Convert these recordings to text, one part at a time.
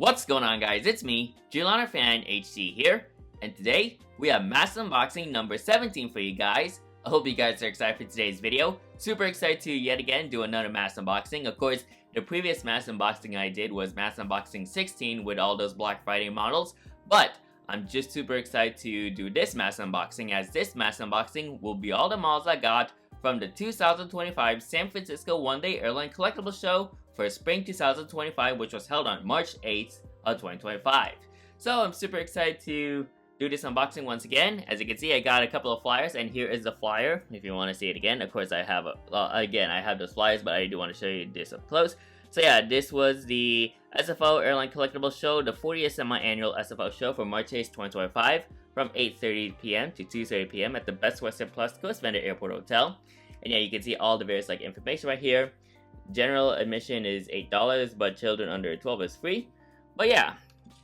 What's going on, guys? It's me, Fan HC here, and today we have mass unboxing number 17 for you guys. I hope you guys are excited for today's video. Super excited to yet again do another mass unboxing. Of course, the previous mass unboxing I did was mass unboxing 16 with all those Black Friday models, but I'm just super excited to do this mass unboxing, as this mass unboxing will be all the models I got from the 2025 San Francisco one-day airline collectible show for spring 2025, which was held on March 8th of 2025. So I'm super excited to do this unboxing once again. As you can see, I got a couple of flyers, and here is the flyer if you want to see it again. Of course, I have I have those flyers, but I do want to show you this up close. So yeah, this was the SFO Airline Collectibles Show, the 40th semi-annual SFO show for March 8th, 2025, from 8:30 p.m. to 2:30 p.m. at the Best Western Plus Coast Vendor Airport Hotel. And yeah, you can see all the various information right here. General admission is $8, but children under 12 is free. But yeah,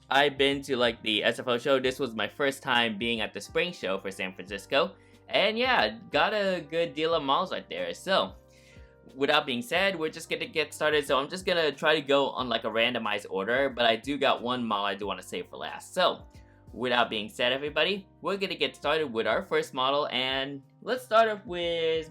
I've been to the SFO show. This was my first time being at the spring show for San Francisco, and yeah, got a good deal of models right there. So without being said, we're just gonna get started. So I'm just gonna try to go on a randomized order, but I do got one model I do want to save for last. So without being said, everybody, we're gonna get started with our first model, and let's start off with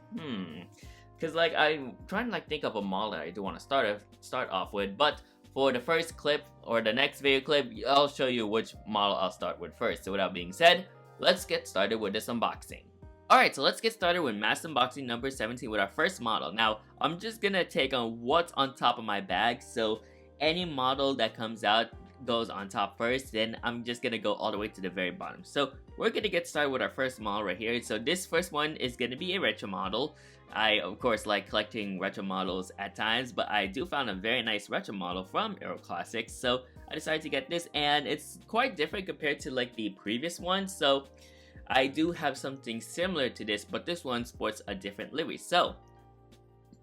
because I'm trying to think of a model that I do want to start off with, but for the first clip or the next video clip, I'll show you which model I'll start with first. So without being said, let's get started with this unboxing. Alright, so let's get started with mass unboxing number 17 with our first model. Now, I'm just gonna take on what's on top of my bag, so any model that comes out goes on top first, then I'm just gonna go all the way to the very bottom. So we're gonna get started with our first model right here. So this first one is gonna be a retro model. I of course like collecting retro models at times, but I do found a very nice retro model from Aero Classics, so I decided to get this, and it's quite different compared to the previous one. So I do have something similar to this, but this one sports a different livery. So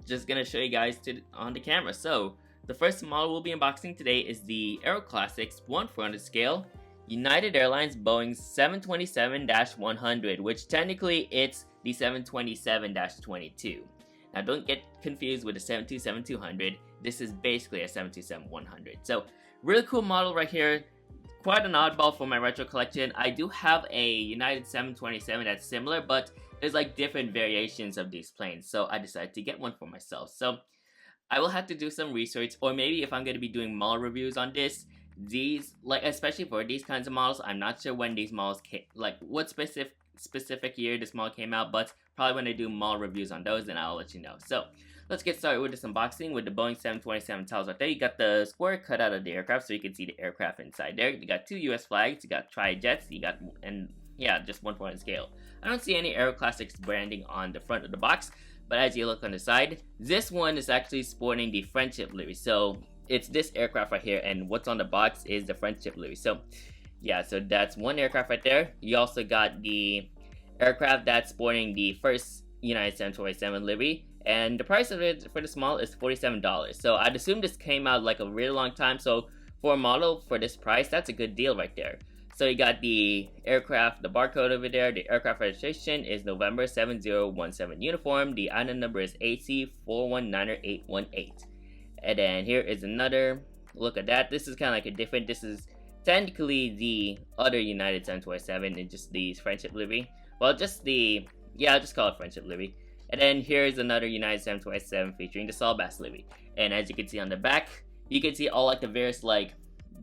just gonna show you guys on the camera. So the first model we'll be unboxing today is the Aero Classics 1/400 scale United Airlines Boeing 727-100, which technically it's the 727-22. Now don't get confused with the 727-200. This is basically a 727-100. So really cool model right here. Quite an oddball for my retro collection. I do have a United 727 that's similar, but there's different variations of these planes, so I decided to get one for myself. So I will have to do some research, or maybe if I'm going to be doing model reviews on this, these especially for these kinds of models, I'm not sure when these models came, what specific year this model came out, but probably when I do model reviews on those, then I'll let you know. So let's get started with this unboxing with the Boeing 727 tiles right there. You got the square cut out of the aircraft, so you can see the aircraft inside there. You got two US flags, you got tri-jets, you got, and yeah, just 1/400 scale. I don't see any Aero Classics branding on the front of the box, but as you look on the side, this one is actually sporting the Friendship livery. So it's this aircraft right here, and what's on the box is the Friendship livery. So yeah, so that's one aircraft right there. You also got the aircraft that's sporting the first United 727 livery, and the price of it for this model is $47. So I'd assume this came out a really long time, so for a model for this price, that's a good deal right there. So you got the aircraft, the barcode over there. The aircraft registration is November 7017 uniform. The item number is AC419818. And then here is another look at that. This is kind of this is technically the other United 727 and just the Friendship livery. Well, I'll just call it Friendship livery. And then here's another United 727 featuring the Schabak livery. And as you can see on the back, you can see all the various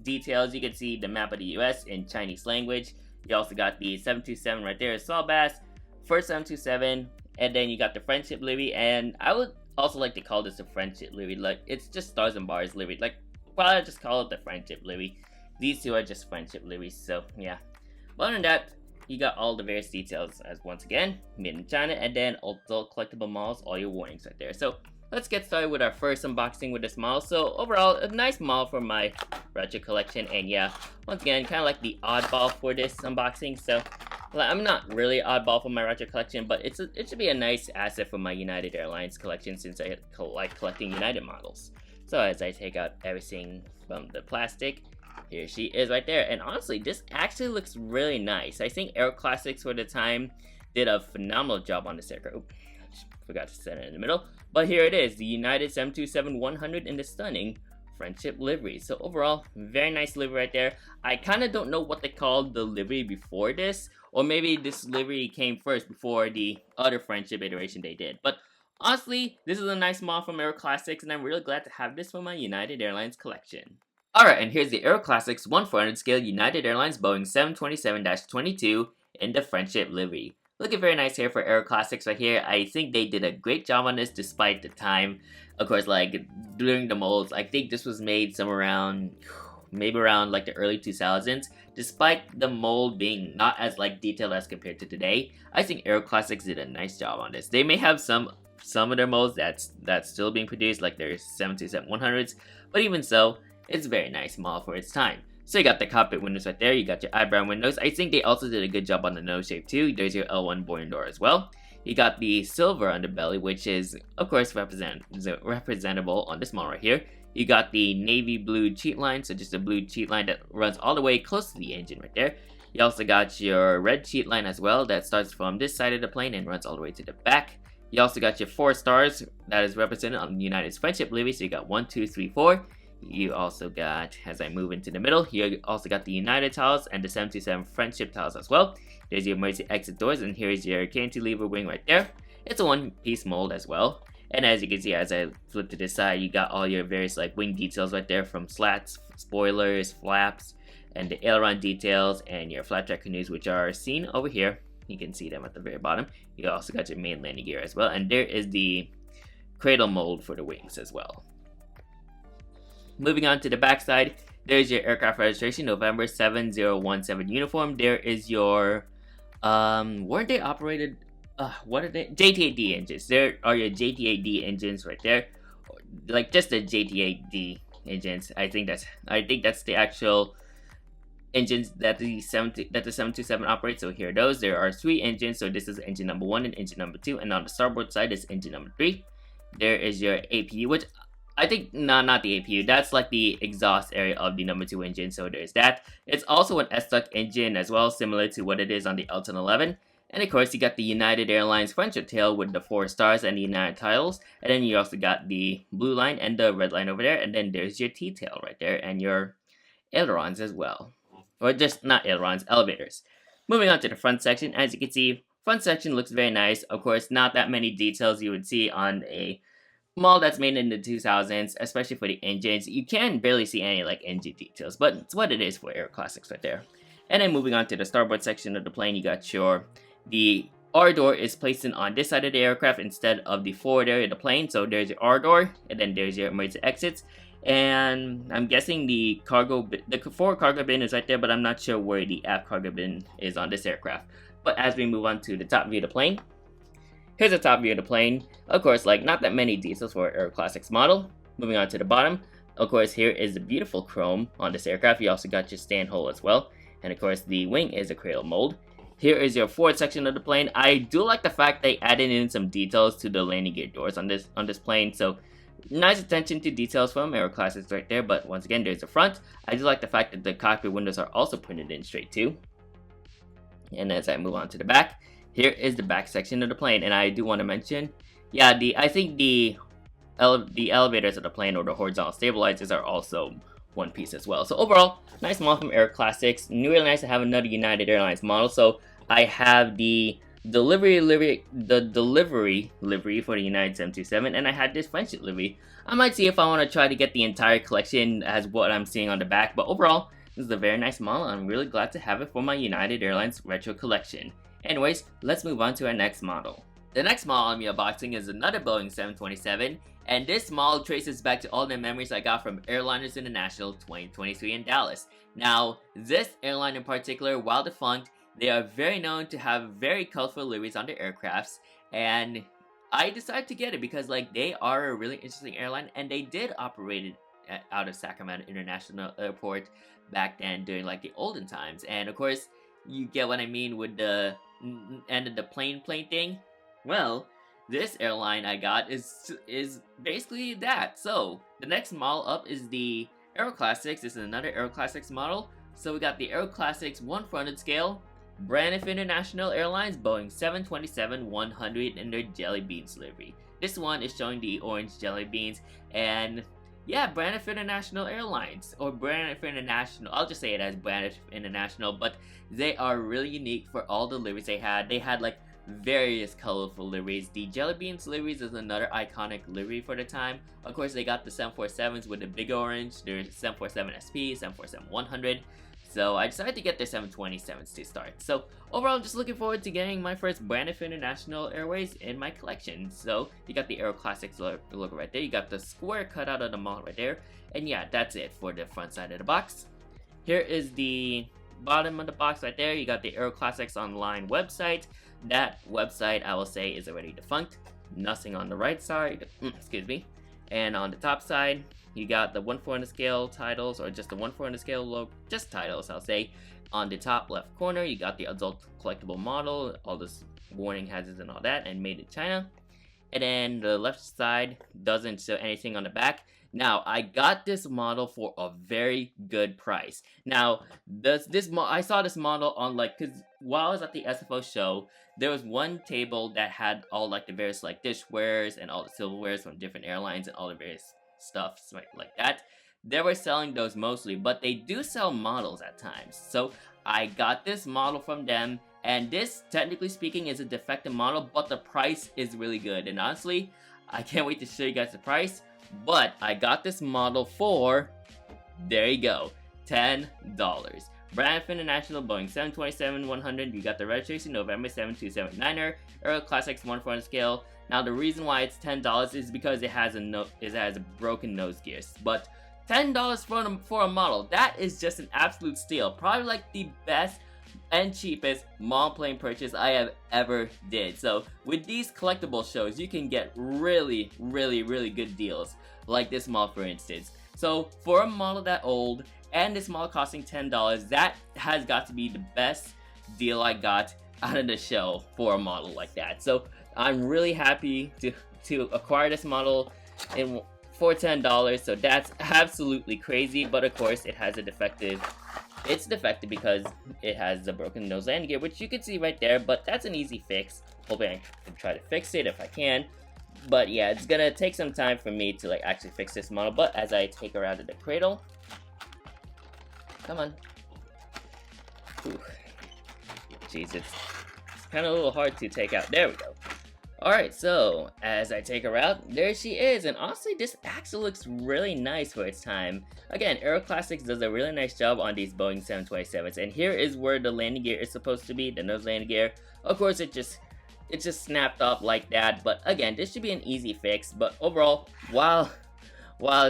details. You can see the map of the US in Chinese language. You also got the 727 right there, Schabak, first 727, and then you got the Friendship livery. And I would also like to call this a Friendship livery. It's just stars and bars livery. Probably just call it the Friendship livery. These two are just Friendship liveries. So yeah. But other than that, you got all the various details as once again made in China, and then also collectible models, all your warnings right there. So let's get started with our first unboxing with this model. So overall, a nice model for my retro collection, and yeah, once again, kind of the oddball for this unboxing. So I'm not really oddball for my retro collection, but it should be a nice asset for my United Airlines collection, since I like collecting United models. So as I take out everything from the plastic, here she is right there. And honestly, this actually looks really nice. I think Aero Classics for the time did a phenomenal job on this aircraft. Oops, forgot to set it in the middle. But here it is, the United 727-100 in the stunning Friendship livery. So overall, very nice livery right there. I kind of don't know what they called the livery before this, or maybe this livery came first before the other friendship iteration they did. But honestly, this is a nice model from Aero Classics, and I'm really glad to have this for my United Airlines collection. Alright, and here's the Aero Classics 1/400 scale United Airlines Boeing 727-22 in the Friendship livery. Looking very nice here for Aero Classics right here. I think they did a great job on this despite the time. Of course, like, during the molds, I think this was made somewhere around, maybe around like the early 2000s. Despite the mold being not as like detailed as compared to today, I think Aero Classics did a nice job on this. They may have some of their molds that's still being produced, like their 727-100s, but even so, it's a very nice model for its time. So you got the cockpit windows right there, you got your eyebrow windows. I think they also did a good job on the nose shape too. There's your L1 boarding door as well. You got the silver underbelly, which is, of course, representable on this model right here. You got the navy blue cheat line, so just a blue cheat line that runs all the way close to the engine right there. You also got your red cheat line as well that starts from this side of the plane and runs all the way to the back. You also got your 4 stars that is represented on United's Friendship livery, so you got 1, 2, 3, 4. You also got, as I move into the middle, you also got the United tiles and the 727 Friendship tiles as well. There's your emergency exit doors, and here's your cantilever wing right there. It's a one-piece mold as well. And as you can see, as I flip to this side, you got all your various like wing details right there, from slats, spoilers, flaps, and the aileron details, and your flat track canoes, which are seen over here. You can see them at the very bottom. You also got your main landing gear as well, and there is the cradle mold for the wings as well. Moving on to the back side, there's your aircraft registration, November 7017 uniform. There is your, weren't they operated, what are they? JT8D engines. There are your JT8D engines right there. Like just the JT8D engines. I think that's the actual engines that the 727 operates. So here are those. There are 3 engines. So this is engine number 1 and engine number 2. And on the starboard side is engine number 3. There is your APU, which I think, no, not the APU. That's like the exhaust area of the number 2 engine, so there's that. It's also an S-duct engine as well, similar to what it is on the L1011. And of course, you got the United Airlines Friendship tail with the 4 stars and the United titles. And then you also got the blue line and the red line over there. And then there's your T-tail right there and your ailerons as well. Or just, not ailerons, elevators. Moving on to the front section, as you can see, front section looks very nice. Of course, not that many details you would see on a model that's made in the 2000s, especially for the engines. You can barely see any like engine details, but it's what it is for Aero Classics right there. And then moving on to the starboard section of the plane, you got the R door is placed in on this side of the aircraft instead of the forward area of the plane. So there's your R door, and then there's your emergency exits. And I'm guessing the forward cargo bin is right there, but I'm not sure where the aft cargo bin is on this aircraft. But as we move on to the top view of the plane, here's the top view of the plane. Of course, like, not that many details for Aero Classics model. Moving on to the bottom, of course, here is the beautiful chrome on this aircraft. You also got your stand hole as well. And of course, the wing is a cradle mold. Here is your forward section of the plane. I do like the fact they added in some details to the landing gear doors on this plane. So nice attention to details from Aero Classics right there. But once again, there's the front. I do like the fact that the cockpit windows are also printed in straight too. And as I move on to the back, here is the back section of the plane. And I do want to mention, yeah, I think the elevators of the plane, or the horizontal stabilizers, are also one piece as well. So overall, nice model from Aero Classics. Really nice to have another United Airlines model. So I have the delivery livery for the United 727, and I had this Friendship livery. I might see if I want to try to get the entire collection as what I'm seeing on the back, but overall, this is a very nice model. I'm really glad to have it for my United Airlines retro collection. Anyways, let's move on to our next model. The next model I'm unboxing is another Boeing 727, and this model traces back to all the memories I got from Airliners International 2023 in Dallas. Now, this airline in particular, while defunct, they are very known to have very colorful liveries on their aircrafts, and I decided to get it because they are a really interesting airline, and they did operate it out of Sacramento International Airport back then during the olden times. And of course, you get what I mean with the end of the plane thing. Well, this airline I got is basically that. So the next model up is the Aero Classics. This is another Aero Classics model. So we got the Aero Classics 1/400 scale Braniff International Airlines Boeing 727-100 in their jelly beans livery. This one is showing the orange jelly beans, and yeah, Braniff International Airlines, or Braniff International. I'll just say it as Braniff International, but they are really unique for all the liveries they had. They had like various colorful liveries. The Jelly Beans liveries is another iconic livery for the time. Of course, they got the 747s with the big orange. There's 747 SP, 747-100. So I decided to get the 727s to start. So overall, I'm just looking forward to getting my first Braniff International Airways in my collection. So you got the Aero Classics logo right there. You got the square cutout of the model right there. And yeah, that's it for the front side of the box. Here is the bottom of the box right there. You got the Aero Classics Online website. That website, I will say, is already defunct. Nothing on the right side. Excuse me. And on the top side, you got the 1/400 scale titles, or just the 1/400 scale logo, just titles, I'll say. On the top left corner, you got the adult collectible model, all this warning hazards and all that, and made in China. And then the left side doesn't show anything on the back. Now, I got this model for a very good price. Now, I saw this model on, like, because while I was at the SFO show, there was one table that had all, like, the various, like, dishwares and all the silverwares from different airlines and all the various stuff like that. They were selling those mostly, but they do sell models at times. So I got this model from them, and this, technically speaking, is a defective model, but the price is really good. And honestly, I can't wait to show you guys the price. But I got this model for, there you go, $10. Braniff International Boeing 727-100. You got the registration November 72779er, Aero Classics 1/400 scale. Now the reason why it's $10 is because it has a broken nose gears. But $10 for a model, that is just an absolute steal. Probably like the best and cheapest monoplane purchase I have ever did. So with these collectible shows, you can get really good deals, like this model for instance. So for a model that old and this model costing $10, that has got to be the best deal I got out of the show for a model like that. So I'm really happy to acquire this model for $10. So that's absolutely crazy. But of course, it has a defective. It's defective because it has the broken nose landing gear, which you can see right there, but that's an easy fix. Hoping I can try to fix it if I can. But yeah, it's gonna take some time for me to like actually fix this model, but as I take her out of the cradle, come on. Ooh. Jeez, it's kind of a little hard to take out. There we go. Alright, so as I take her out, there she is, and honestly this actually looks really nice for its time. Again, Aero Classics does a really nice job on these Boeing 727s, and here is where the landing gear is supposed to be, the nose landing gear. Of course it just snapped off like that, but again, this should be an easy fix. But overall, while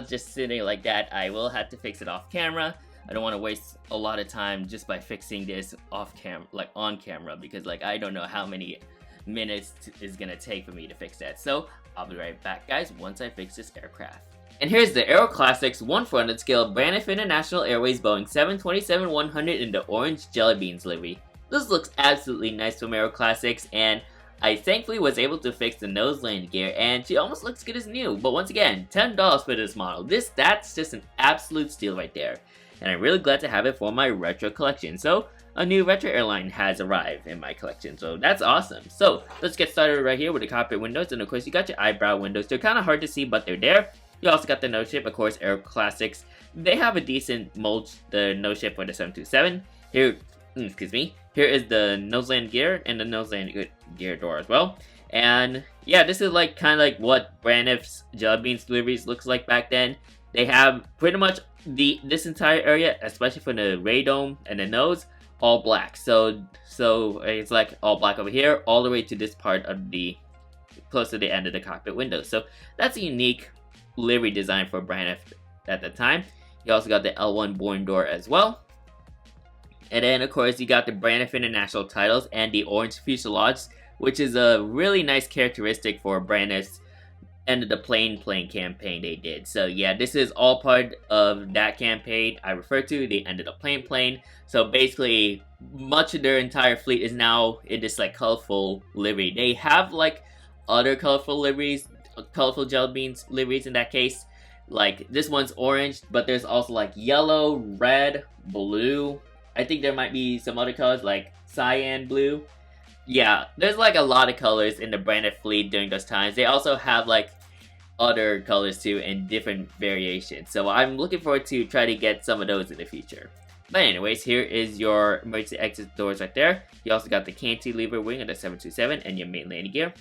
just sitting like that, I will have to fix it off camera. I don't want to waste a lot of time just by fixing this off camera, like on camera, because like I don't know how many minutes is gonna take for me to fix that. So I'll be right back, guys, once I fix this aircraft. And here's the Aero Classics 1/400 scale Braniff International Airways Boeing 727-100 in the orange Jelly Beans livery. This looks absolutely nice from Aero Classics, and I thankfully was able to fix the nose landing gear, and she almost looks good as new. But once again, $10 for this model. That's just an absolute steal right there. And I'm really glad to have it for my retro collection. So a new retro airline has arrived in my collection, so that's awesome. So let's get started right here with the cockpit windows, and of course you got your eyebrow windows. They're kind of hard to see, but they're there. You also got the nose shape, of course, Aero Classics. They have a decent mold, the nose shape for the 727. Here, excuse me. Here is the nose land gear and the nose land gear door as well. And yeah, this is like kind of like what Braniff's Jelly Beans deliveries looks like back then. They have pretty much this entire area, especially for the radome and the nose, all black. So it's like all black over here, all the way to this part of the close to the end of the cockpit window. So that's a unique livery design for Braniff at the time. You also got the L1 Bourne door as well. And then of course you got the Braniff International titles and the orange fuselage, which is a really nice characteristic for Braniff's end of the plane campaign they did. So yeah, this is all part of that campaign I referred to, the end of the plane. So basically, much of their entire fleet is now in this like colorful livery. They have like other colorful liveries, colorful Jelly Beans liveries in that case. Like this one's orange, but there's also like yellow, red, blue. I think there might be some other colors like cyan blue. Yeah, there's like a lot of colors in the Braniff fleet during those times. They also have like other colors too in different variations. So I'm looking forward to try to get some of those in the future. But anyways, here is your emergency exit doors right there. You also got the cantilever wing of the 727 and your main landing gear.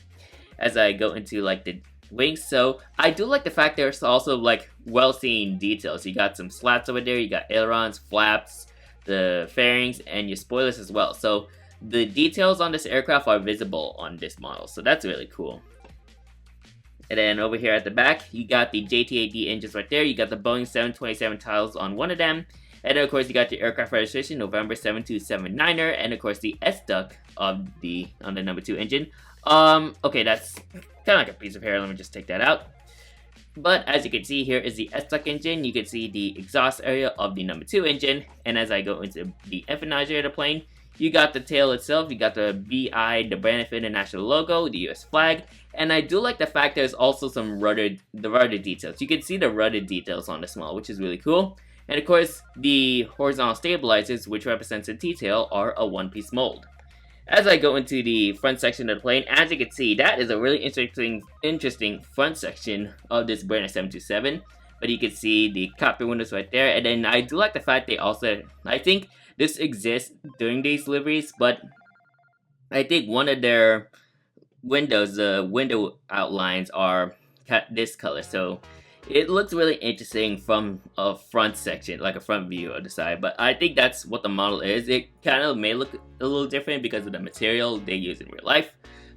As I go into like the wings, so I do like the fact there's also like well-seen details. You got some slats over there, you got ailerons, flaps, the fairings, and your spoilers as well. So the details on this aircraft are visible on this model, so that's really cool. And then over here at the back, you got the JT8D engines right there. You got the Boeing 727 titles on one of them. And then of course you got the aircraft registration, November 7279er, and of course the S-duct on the number 2 engine. Okay, that's kind of like a piece of hair. Let me just take that out. But as you can see, here is the S-duct engine. You can see the exhaust area of the number 2 engine. And as I go into the empennage of the plane, you got the tail itself. You got the BI, the Brand of International logo, the US flag. And I do like the fact there's also some rudder details. You can see the rudder details on this model, which is really cool. And of course, the horizontal stabilizers, which represents the T-tail, are a one-piece mold. As I go into the front section of the plane, as you can see, that is a really interesting front section of this Brand 727. But you can see the cockpit windows right there. And then I do like the fact they also, I think this exists during these liveries, but I think one of their windows, the window outlines are this color. So it looks really interesting from a front section, like a front view of the side, but I think that's what the model is. It kind of may look a little different because of the material they use in real life.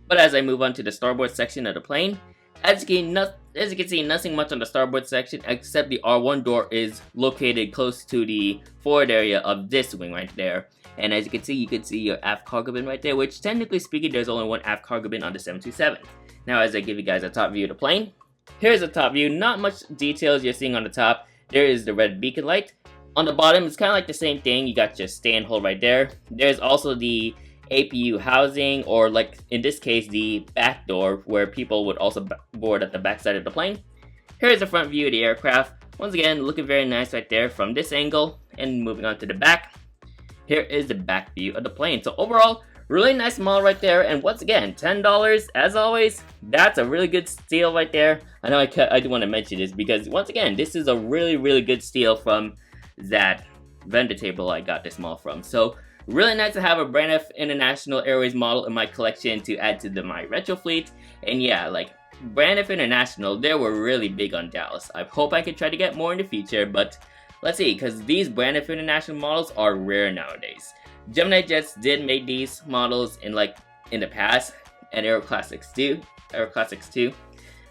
But as I move on to the starboard section of the plane, as you can see, nothing much on the starboard section except the R1 door is located close to the forward area of this wing right there. And as you can see your aft cargo bin right there, which technically speaking, there's only one aft cargo bin on the 727. Now as I give you guys a top view of the plane, here's the top view. Not much details you're seeing on the top. There is the red beacon light. On the bottom, it's kind of like the same thing. You got your stand hold right there. There's also the APU housing, or like in this case, the back door where people would also board at the back side of the plane. Here's the front view of the aircraft. Once again, looking very nice right there from this angle. And moving on to the back, here is the back view of the plane. So overall, really nice model right there, and once again, $10 as always. That's a really good steal right there. I know I do want to mention this because once again, this is a really good steal from that vendor table I got this model from. So really nice to have a Brand F International Airways model in my collection to add to my retro fleet. And yeah, like Brand F International, they were really big on Dallas. I hope I can try to get more in the future, but let's see, because these Brand F International models are rare nowadays. Gemini Jets did make these models in the past, and Aero Classics too.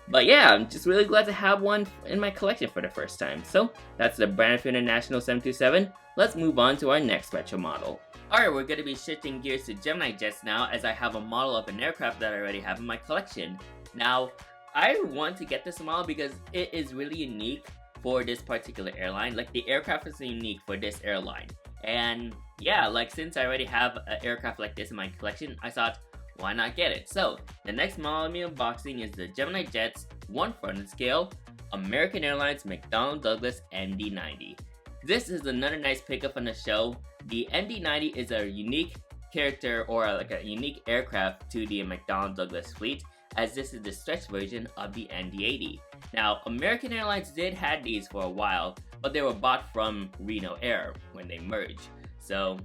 But yeah, I'm just really glad to have one in my collection for the first time. So that's the Brand F International 727. Let's move on to our next retro model. Alright, we're going to be shifting gears to Gemini Jets now, as I have a model of an aircraft that I already have in my collection. Now, I want to get this model because it is really unique for this particular airline. Like, the aircraft is unique for this airline. And yeah, like, since I already have an aircraft like this in my collection, I thought, why not get it? So, the next model I'm unboxing is the Gemini Jets 1/4 scale American Airlines McDonnell Douglas MD-90. This is another nice pickup on the show. The MD-90 is a unique character, or like a unique aircraft to the McDonnell Douglas fleet, as this is the stretch version of the MD-80. Now, American Airlines did have these for a while, but they were bought from Reno Air when they merged. So,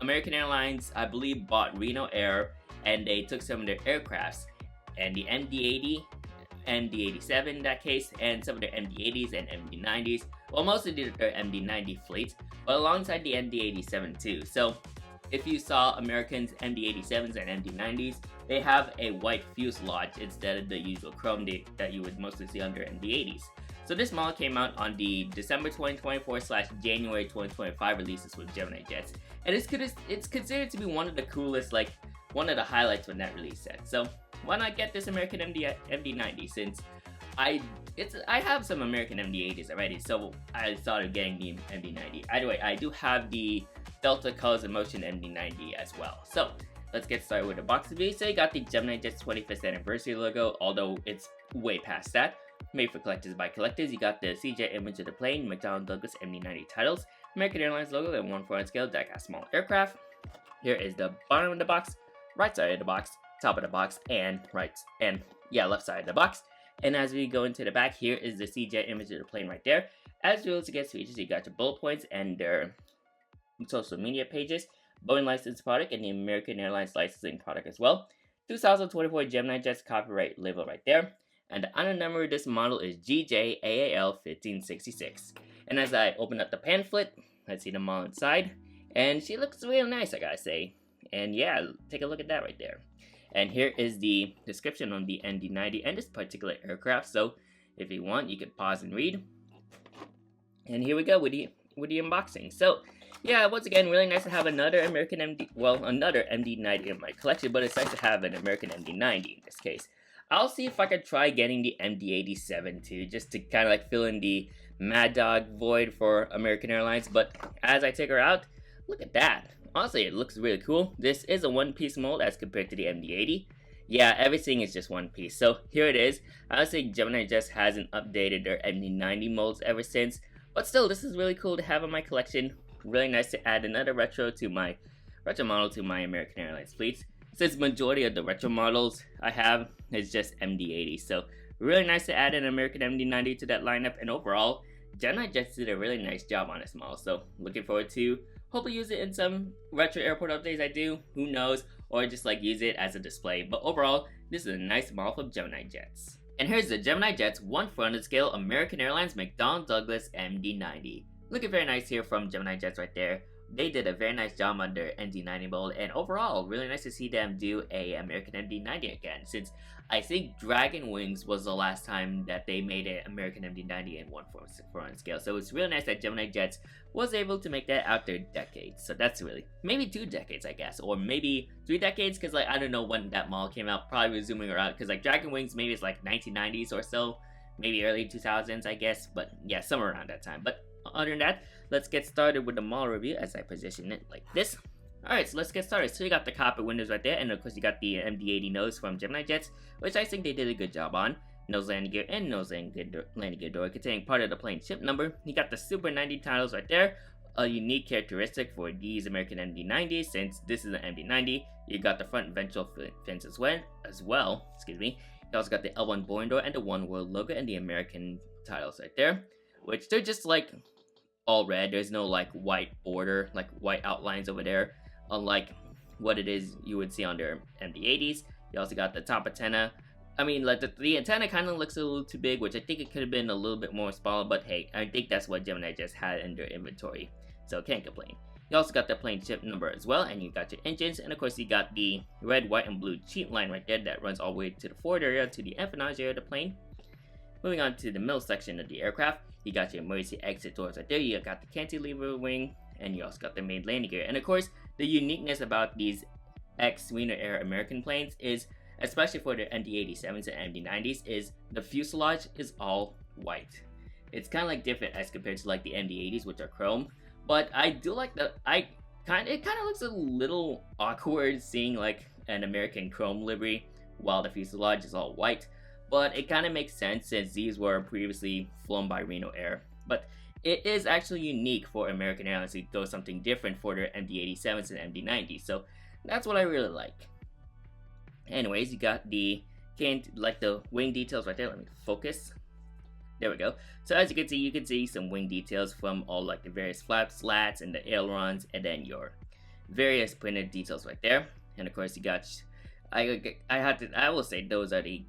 American Airlines, I believe, bought Reno Air, and they took some of their aircrafts, and the MD-80, MD-87 in that case, and some of their MD-80s and MD-90s, well, mostly their MD-90 fleet, but alongside the MD-87 too. So, if you saw Americans' MD-87s and MD-90s, they have a white fuselage instead of the usual chrome that you would mostly see under MD-80s. So this model came out on the December 2024/January 2025 releases with Gemini Jets, and it's considered to be one of the coolest, like one of the highlights when that release set. So why not get this American MD-90 since I have some American MD-80s already, so I thought of getting the MD-90. Either way, I do have the Delta Colors in Motion MD-90 as well. So let's get started with the box review. So you got the Gemini Jets 25th anniversary logo, although it's way past that. Made for collectors by collectors. You got the CJ image of the plane, McDonnell Douglas MD-90 titles, American Airlines logo, and 1/4 scale die-cast small aircraft. Here is the bottom of the box, right side of the box, top of the box, and left side of the box. And as we go into the back, here is the CGI image of the plane right there. As you also get features, you got your bullet points and their social media pages, Boeing licensed product, and the American Airlines licensing product as well. 2024 Gemini Jets copyright label right there. And the honor number of this model is GJAAL1566. And as I open up the pamphlet, let's see the model inside. And she looks real nice, I gotta say. And yeah, take a look at that right there. And here is the description on the MD-90 and this particular aircraft. So if you want, you can pause and read. And here we go with the unboxing. So yeah, once again, really nice to have another another MD-90 in my collection, but it's nice to have an American MD-90 in this case. I'll see if I can try getting the MD-87 too, just to kind of like fill in the Mad Dog void for American Airlines. But as I take her out, look at that. Honestly, it looks really cool. This is a one-piece mold as compared to the MD-80. Yeah, everything is just one piece. So here it is. I would say Gemini just hasn't updated their MD-90 molds ever since. But still, this is really cool to have in my collection. Really nice to add another retro model to my American Airlines fleets. Since majority of the retro models I have is just MD-80. So really nice to add an American MD-90 to that lineup. And overall, Gemini just did a really nice job on this model. So looking forward to hopefully use it in some retro airport updates I do, who knows, or just like use it as a display. But overall, this is a nice model from Gemini Jets. And here's the Gemini Jets 1/400 scale American Airlines McDonnell Douglas MD-90. Looking very nice here from Gemini Jets right there. They did a very nice job on their MD-90 mold, and overall, really nice to see them do a American MD-90 again, since I think Dragon Wings was the last time that they made an American MD-90 in 1/400 scale. So it's really nice that Gemini Jets was able to make that after decades. So that's really, maybe 2 decades, I guess, or maybe 3 decades, because like I don't know when that model came out. Probably resuming around, because like Dragon Wings maybe it's like 1990s or so, maybe early 2000s, I guess. But yeah, somewhere around that time. But other than that, let's get started with the model review as I position it like this. Alright, so let's get started. So you got the cockpit windows right there, and of course you got the MD-80 nose from Gemini Jets, which I think they did a good job on. Nose landing gear and nose landing gear door containing part of the plane ship number. You got the Super 90 titles right there, a unique characteristic for these American MD-90s, since this is an MD-90. You got the front ventral fins as well. Excuse me. You also got the L1 boarding door and the One World logo and the American titles right there, which they're just like all red. There's no like white border, like white outlines over there, unlike what it is you would see on their MD-80s. You also got the top antenna. I mean, like the antenna kind of looks a little too big, which I think it could have been a little bit more smaller, but hey, I think that's what Gemini just had in their inventory, so can't complain. You also got the plane ship number as well, and you got your engines, and of course you got the red, white, and blue cheat line right there that runs all the way to the forward area to the empennage area of the plane. Moving on to the middle section of the aircraft, you got your emergency exit doors right there, you got the cantilever wing, and you also got the main landing gear. And of course, the uniqueness about these ex-Wiener Air American planes is, especially for the MD-87s and MD-90s, is the fuselage is all white. It's kind of like different as compared to like the MD-80s, which are chrome. But I do like it kind of looks a little awkward seeing like an American chrome livery while the fuselage is all white. But it kind of makes sense since these were previously flown by Reno Air. But it is actually unique for American Airlines to go something different for their MD-87s and MD-90s. So that's what I really like. Anyways, you got the wing details right there. Let me focus. There we go. So as you can see some wing details from all like the various flap slats and the ailerons, and then your various printed details right there. And of course you got, I will say those are the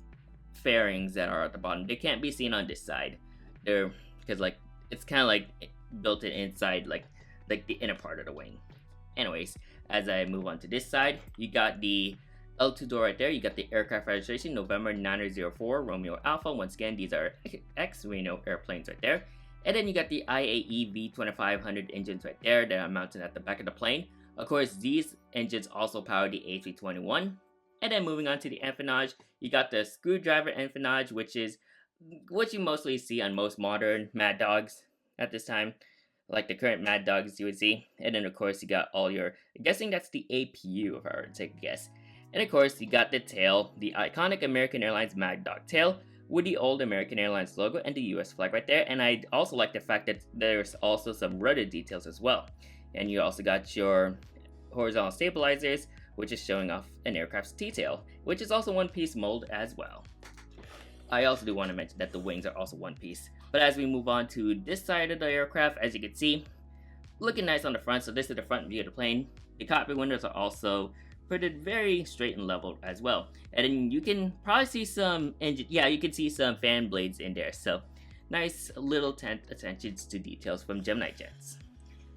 fairings that are at the bottom. They can't be seen on this side. They're, because like it's kind of like built in inside like the inner part of the wing. Anyways, as I move on to this side, you got the L2 door right there. You got the aircraft registration November 904 Romeo Alpha. Once again, these are ex-Reno airplanes right there. And then you got the IAE V2500 engines right there that are mounted at the back of the plane. Of course, these engines also power the A321. And then moving on to the empennage, you got the screwdriver empennage, which is what you mostly see on most modern Mad Dogs at this time, like the current Mad Dogs you would see. And then of course you got all your, I'm guessing that's the APU if I were to take a guess. And of course you got the tail, the iconic American Airlines Mad Dog tail with the old American Airlines logo and the US flag right there. And I also like the fact that there's also some rudder details as well. And you also got your horizontal stabilizers, which is showing off an aircraft's T-tail, which is also one-piece mold as well. I also do want to mention that the wings are also one piece. But as we move on to this side of the aircraft, as you can see, looking nice on the front. So this is the front view of the plane. The cockpit windows are also printed very straight and level as well. And then you can probably see some engine, yeah, you can see some fan blades in there. So nice little attentions to details from Gemini jets.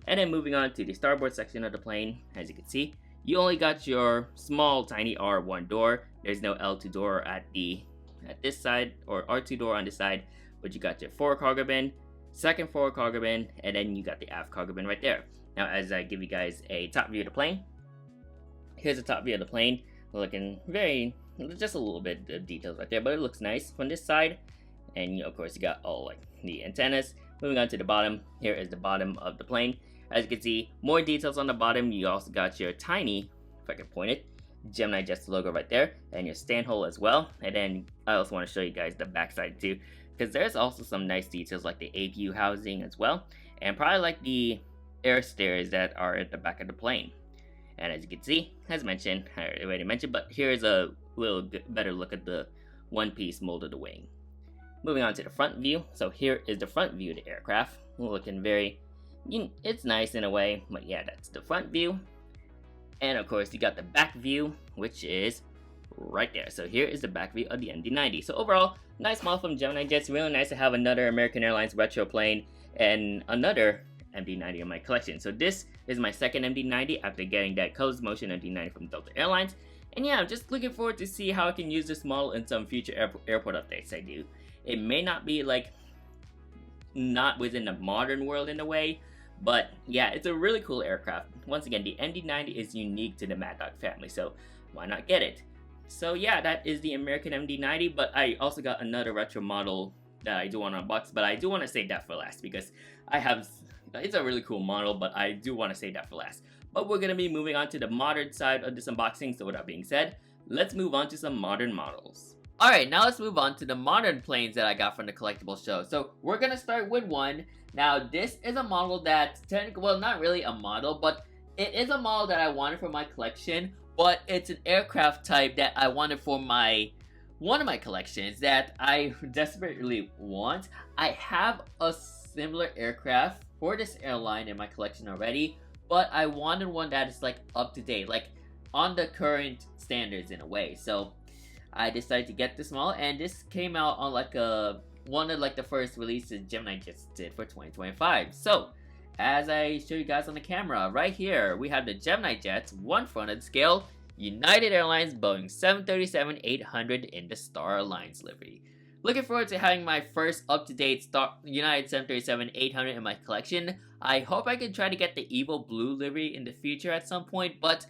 And then moving on to the starboard section of the plane, as you can see, you only got your small tiny R1 door. There's no L2 door at this side, or R2 door on this side, but you got your forward cargo bin, second forward cargo bin, and then you got the aft cargo bin right there. Now, as I give you guys a top view of the plane, here's the top view of the plane, looking very, just a little bit of details right there, but it looks nice from this side. And of course, you got all like the antennas. Moving on to the bottom, here is the bottom of the plane. As you can see, more details on the bottom. You also got your tiny, if I can point it, Gemini Jets logo right there, and your stand hole as well. And then I also want to show you guys the backside too, because there's also some nice details like the APU housing as well, and probably like the air stairs that are at the back of the plane. And as you can see, as mentioned, I already mentioned, but here's a little bit better look at the one-piece mold of the wing. Moving on to the front view. So here is the front view of the aircraft. Looking very, it's nice in a way, but yeah, that's the front view. And of course, you got the back view, which is right there. So here is the back view of the MD-90. So overall, nice model from Gemini Jets. Really nice to have another American Airlines retro plane and another MD-90 in my collection. So this is my second MD-90 after getting that Colors Motion MD-90 from Delta Airlines. And yeah, I'm just looking forward to see how I can use this model in some future airport updates I do. It may not be like, not within the modern world in a way, but yeah, it's a really cool aircraft. Once again, the MD-90 is unique to the Mad Dog family, so why not get it? So yeah, that is the American MD-90, but I also got another retro model that I do want to unbox, but I do want to save that for last because it's a really cool model, but I do want to save that for last. But we're going to be moving on to the modern side of this unboxing, so with that being said, let's move on to some modern models. Alright, now let's move on to the modern planes that I got from the Collectables show. So we're going to start with one. Now this is a model that, well, not really a model, but it is a model that I wanted for my collection, but it's an aircraft type that I wanted for one of my collections that I desperately want. I have a similar aircraft for this airline in my collection already, but I wanted one that is like up to date, like on the current standards in a way. So I decided to get this model, and this came out on like one of like the first releases Gemini Jets did for 2025. So as I show you guys on the camera right here, we have the Gemini Jets 1/4 scale United Airlines Boeing 737-800 in the Star Alliance livery. Looking forward to having my first up-to-date United 737-800 in my collection. I hope I can try to get the Evil Blue livery in the future at some point, but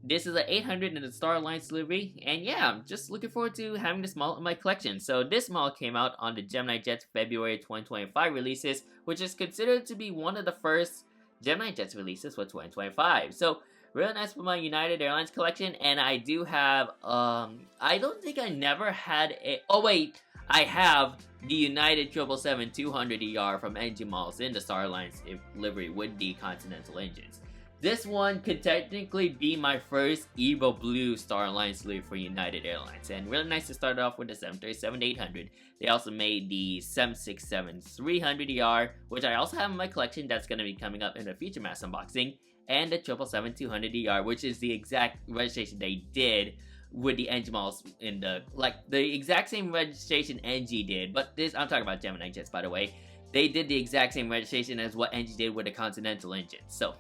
this is an 800 in the Star Alliance livery, and yeah, I'm just looking forward to having this model in my collection. So this model came out on the Gemini Jets February 2025 releases, which is considered to be one of the first Gemini Jets releases for 2025. So really nice for my United Airlines collection, and I do have, I don't think I never had a, oh wait, I have the United 777-200ER from NG models in the Star Alliance livery with the Continental engines. This one could technically be my first Evil Blue Star Alliance livery for United Airlines, and really nice to start off with the 737-800. They also made the 767-300ER, which I also have in my collection that's going to be coming up in a future mass unboxing, and the 777-200ER, which is the exact registration they did with the NG models in the, like, the exact same registration NG did, but this, I'm talking about Gemini Jets, by the way. They did the exact same registration as what NG did with the Continental engine, so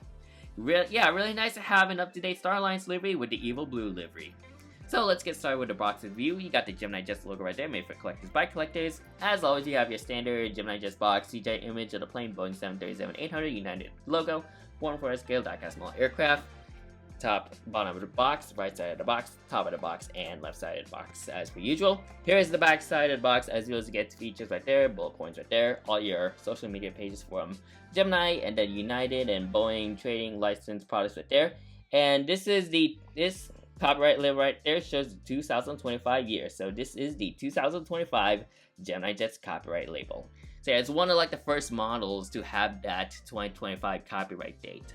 really nice to have an up-to-date Star Alliance livery with the Evil Blue livery. So let's get started with the box review. You got the Gemini Jets logo right there, made for collectors by collectors. As always, you have your standard Gemini Jets box, CGI image of the plane, Boeing 737-800 United logo, 1/4 scale die-cast small aircraft. Top, bottom of the box, right side of the box, top of the box, and left side of the box as per usual. Here's the back side of the box as well as you get features right there, bullet points right there, all your social media pages from Gemini, and then United and Boeing trading license products right there. And this copyright label right there shows the 2025 year. So this is the 2025 Gemini Jets copyright label. So yeah, it's one of like the first models to have that 2025 copyright date.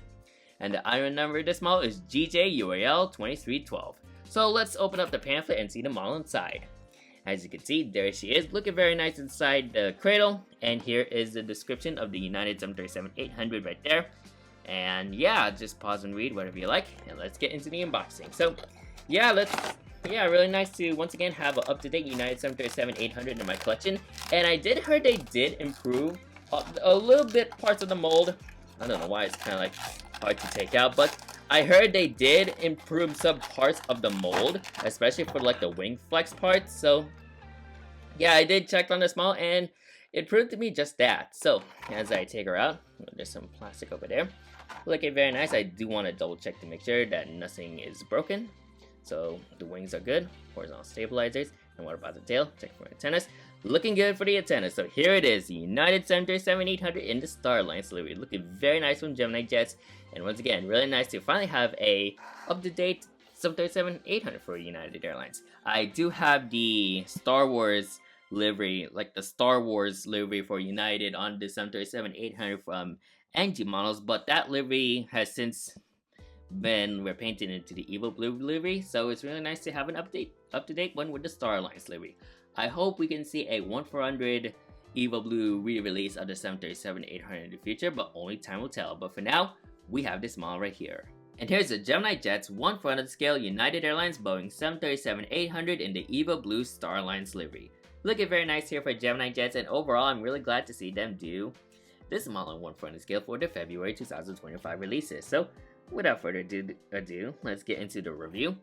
And the iron number of this model is GJUAL2312. So let's open up the pamphlet and see the model inside. As you can see, there she is, looking very nice inside the cradle. And here is the description of the United 737-800 right there. And yeah, just pause and read whatever you like, and let's get into the unboxing. So yeah, really nice to once again have an up-to-date United 737-800 in my collection. And I did hear they did improve a little bit parts of the mold. I don't know why it's kind of like hard to take out, but I heard they did improve some parts of the mold, especially for like the wing flex parts. So yeah, I did check on this model and it proved to be just that. So as I take her out, there's some plastic over there, looking very nice. I do want to double check to make sure that nothing is broken. So the wings are good, horizontal stabilizers. And what about the tail? Check for antennas. Looking good for the antennas. So here it is, the United 737-800 in the Starline livery. Looking very nice from Gemini Jets. And once again, really nice to finally have a up-to-date 737-800 for United Airlines. I do have the Star Wars livery, like the Star Wars livery for United on the 737-800 from NG models, but that livery has since been repainted into the Evo Blue livery, so it's really nice to have an up-to-date one with the Starline livery. I hope we can see a 1/400 Evo Blue re-release of the 737-800 in the future, but only time will tell. But for now, we have this model right here. And here's the Gemini Jets 1/400 scale United Airlines Boeing 737-800 in the Evo Blue Starline livery. Looking very nice here for Gemini Jets, and overall I'm really glad to see them do this model on 1/400 scale for the February 2025 releases. So without further ado, let's get into the review.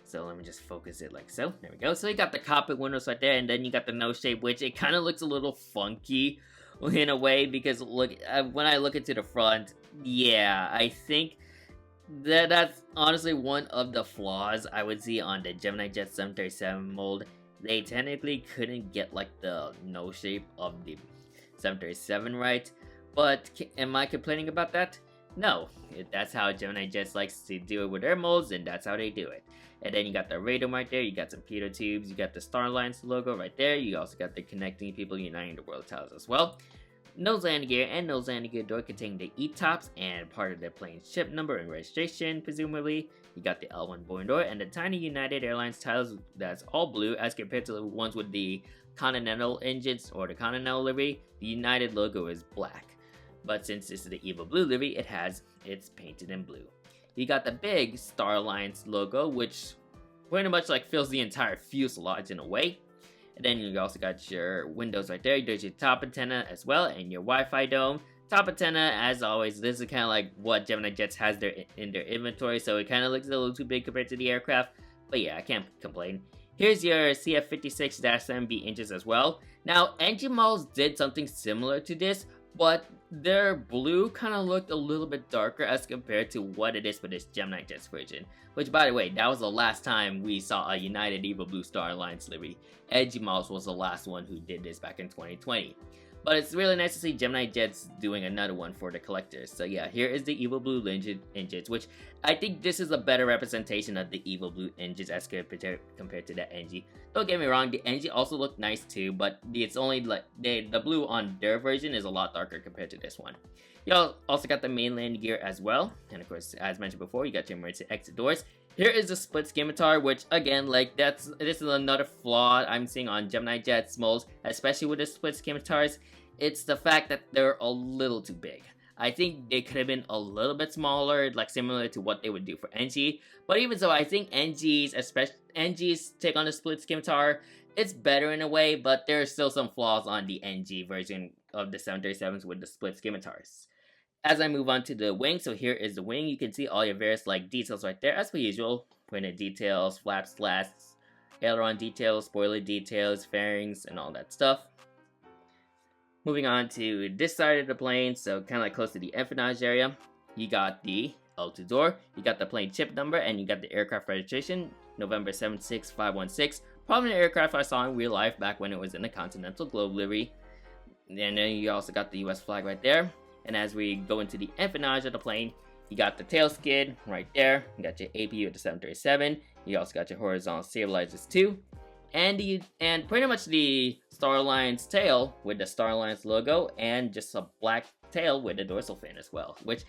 So let me just focus it like so. There we go. So you got the cockpit windows right there, and then you got the nose shape, which it kind of looks a little funky in a way, because look, when I look into the front, yeah, I think that's honestly one of the flaws I would see on the Gemini Jet 737 mold. They technically couldn't get like the nose shape of the 737 right, but am I complaining about that? No, that's how Gemini Jets likes to do it with their molds, and that's how they do it. And then you got the radome right there, you got some pitot tubes, you got the Starlines logo right there, you also got the connecting people uniting the world tiles as well. Nose landing gear and nose landing gear door containing the E-tops and part of the plane's ship number and registration, presumably. You got the L1 boarding door and the tiny United Airlines tiles that's all blue as compared to the ones with the Continental engines or the Continental livery. The United logo is black. But since this is the Evo Blue livery, it's painted in blue. You got the big Starlines logo, which pretty much like fills the entire fuselage in a way. And then you also got your windows right there. There's your top antenna as well, and your Wi-Fi dome. Top antenna, as always, this is kind of like what Gemini Jets has in their inventory, so it kind of looks a little too big compared to the aircraft. But yeah, I can't complain. Here's your CF56-7B inches as well. Now, NG models did something similar to this, but their blue kind of looked a little bit darker as compared to what it is for this Gemini Jets version. Which, by the way, that was the last time we saw a United Evo Blue Starline livery. NG models was the last one who did this back in 2020. But it's really nice to see Gemini Jets doing another one for the collectors. So yeah, here is the Evo Blue engines, which I think this is a better representation of the Evo Blue engines as compared to the NG. Don't get me wrong, the NG also looked nice too, but it's only like the blue on their version is a lot darker compared to this one. You also got the main landing gear as well, and of course, as mentioned before, you got your emergency exit doors. Here is the split scimitar, which again, like this is another flaw I'm seeing on Gemini Jets molds, especially with the split scimitars. It's the fact that they're a little too big. I think they could have been a little bit smaller, like similar to what they would do for NG. But even so, I think NG's take on the split scimitar, it's better in a way, but there are still some flaws on the NG version of the 737s with the split scimitars. As I move on to the wing, so here is the wing. You can see all your various like details right there, as per usual. Printed details, flaps, slats, aileron details, spoiler details, fairings, and all that stuff. Moving on to this side of the plane, so kind of like close to the empennage area, you got the L2 door, you got the plane chip number, and you got the aircraft registration, November 76516. Probably an aircraft I saw in real life back when it was in the Continental Globe livery. And then you also got the US flag right there. And as we go into the empennage of the plane, you got the tail skid right there. You got your APU with the 737. You also got your horizontal stabilizers too. And pretty much the Starline's tail with the Starline's logo and just a black tail with the dorsal fin as well. Which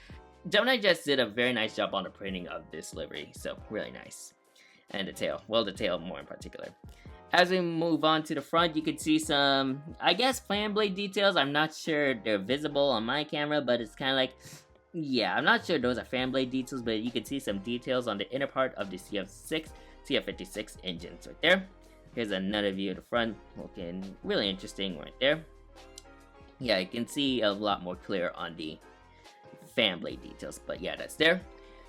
Gemini Jets did a very nice job on the printing of this livery. So really nice. And the tail. Well, the tail more in particular. as we move on to the front, you can see some, I guess, fan blade details. I'm not sure they're visible on my camera, but it's kind of like, yeah, I'm not sure those are fan blade details, but you can see some details on the inner part of the CF56 engines right there. Here's another view of the front, looking really interesting right there. Yeah, you can see a lot more clear on the fan blade details, but yeah, that's there.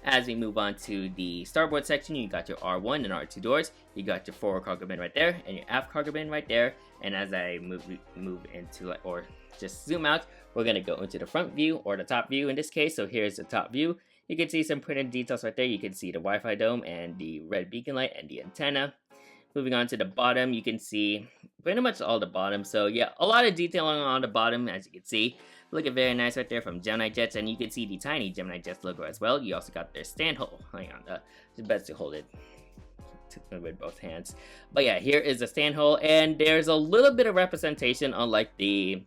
As we move on to the starboard section, you got your R1 and R2 doors. You got your forward cargo bin right there, and your aft cargo bin right there. And as I move into, or just zoom out, we're gonna go into the front view, or the top view in this case. So here's the top view. You can see some printed details right there. You can see the Wi-Fi dome and the red beacon light and the antenna. Moving on to the bottom, you can see pretty much all the bottom. So yeah, a lot of detailing on the bottom, as you can see. Looking very nice right there from Gemini Jets, and you can see the tiny Gemini Jets logo as well. You also got their stand hole. Hang on, it's best to hold it with both hands. But yeah, here is the stand hole, and there's a little bit of representation on like the,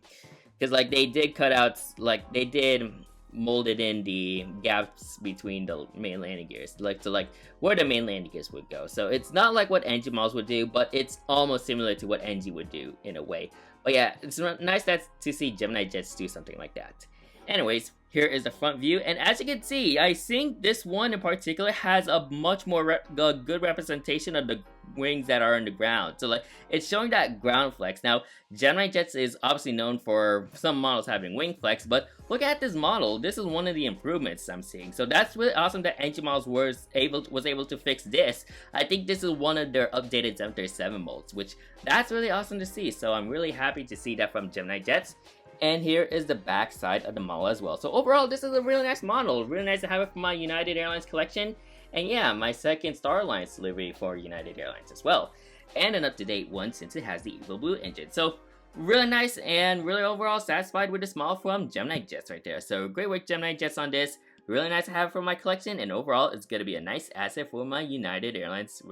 because like they did cut out, like they did molded in the gaps between the main landing gears, like to like where the main landing gears would go. So it's not like what NG models would do, but it's almost similar to what NG would do in a way. But yeah, it's nice to see Gemini Jets do something like that. Anyways, here is the front view, and as you can see, I think this one in particular has a much more good representation of the wings that are on the ground. So like, it's showing that ground flex. Now, Gemini Jets is obviously known for some models having wing flex, but look at this model. This is one of the improvements I'm seeing. So that's really awesome that NG models was able to fix this. I think this is one of their updated 737 molds, which that's really awesome to see. So I'm really happy to see that from Gemini Jets. And here is the back side of the model as well. So overall, this is a really nice model. Really nice to have it for my United Airlines collection. And yeah, my second Star Alliance delivery for United Airlines as well. And an up-to-date one since it has the Evil Blue engine. So really nice and really overall satisfied with this model from Gemini Jets right there. So great work, Gemini Jets, on this. Really nice to have it for my collection. And overall, it's going to be a nice asset for my United Airlines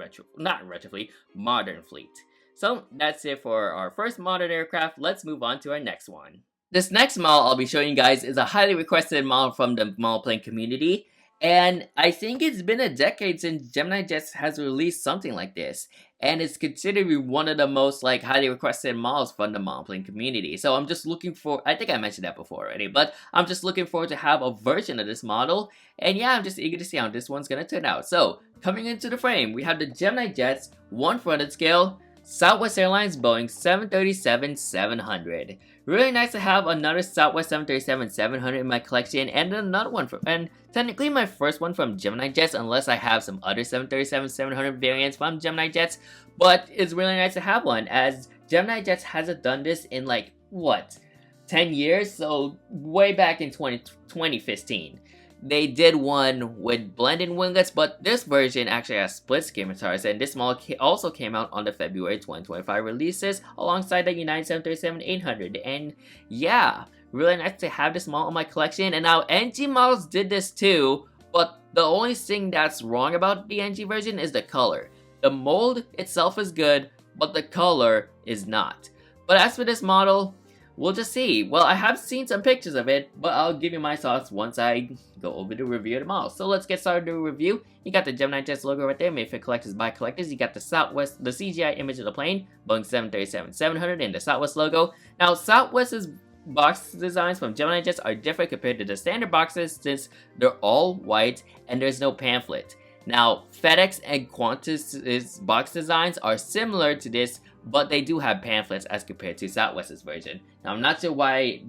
modern fleet. So that's it for our first modern aircraft. Let's move on to our next one. This next model I'll be showing you guys is a highly requested model from the model plane community, and I think it's been a decade since Gemini Jets has released something like this, and it's considered to be one of the most like highly requested models from the model plane community. So I'm just looking for, I think I mentioned that before already, but I'm just looking forward to have a version of this model, and yeah, I'm just eager to see how this one's gonna turn out. So coming into the frame, we have the Gemini Jets 1 fronted scale Southwest Airlines Boeing 737-700. Really nice to have another Southwest 737-700 in my collection, and another one and technically my first one from Gemini Jets, unless I have some other 737-700 variants from Gemini Jets. But it's really nice to have one, as Gemini Jets hasn't done this in like, what, 10 years? So way back in 2015. They did one with blended winglets, but this version actually has split skimitars, and this model also came out on the February 2025 releases alongside the United 737-800. And yeah, really nice to have this model in my collection. And now NG models did this too, but the only thing that's wrong about the NG version is the color. The mold itself is good, but the color is not. But as for this model, we'll just see. Well, I have seen some pictures of it, but I'll give you my thoughts once I go over the review of the model. So let's get started with the review. You got the Gemini Jets logo right there, made for collectors by collectors. You got the Southwest, the CGI image of the plane, Boeing 737-700, and the Southwest logo. Now, Southwest's box designs from Gemini Jets are different compared to the standard boxes, since they're all white and there's no pamphlet. Now, FedEx and Qantas's box designs are similar to this, but they do have pamphlets as compared to Southwest's version. Now, I'm not sure why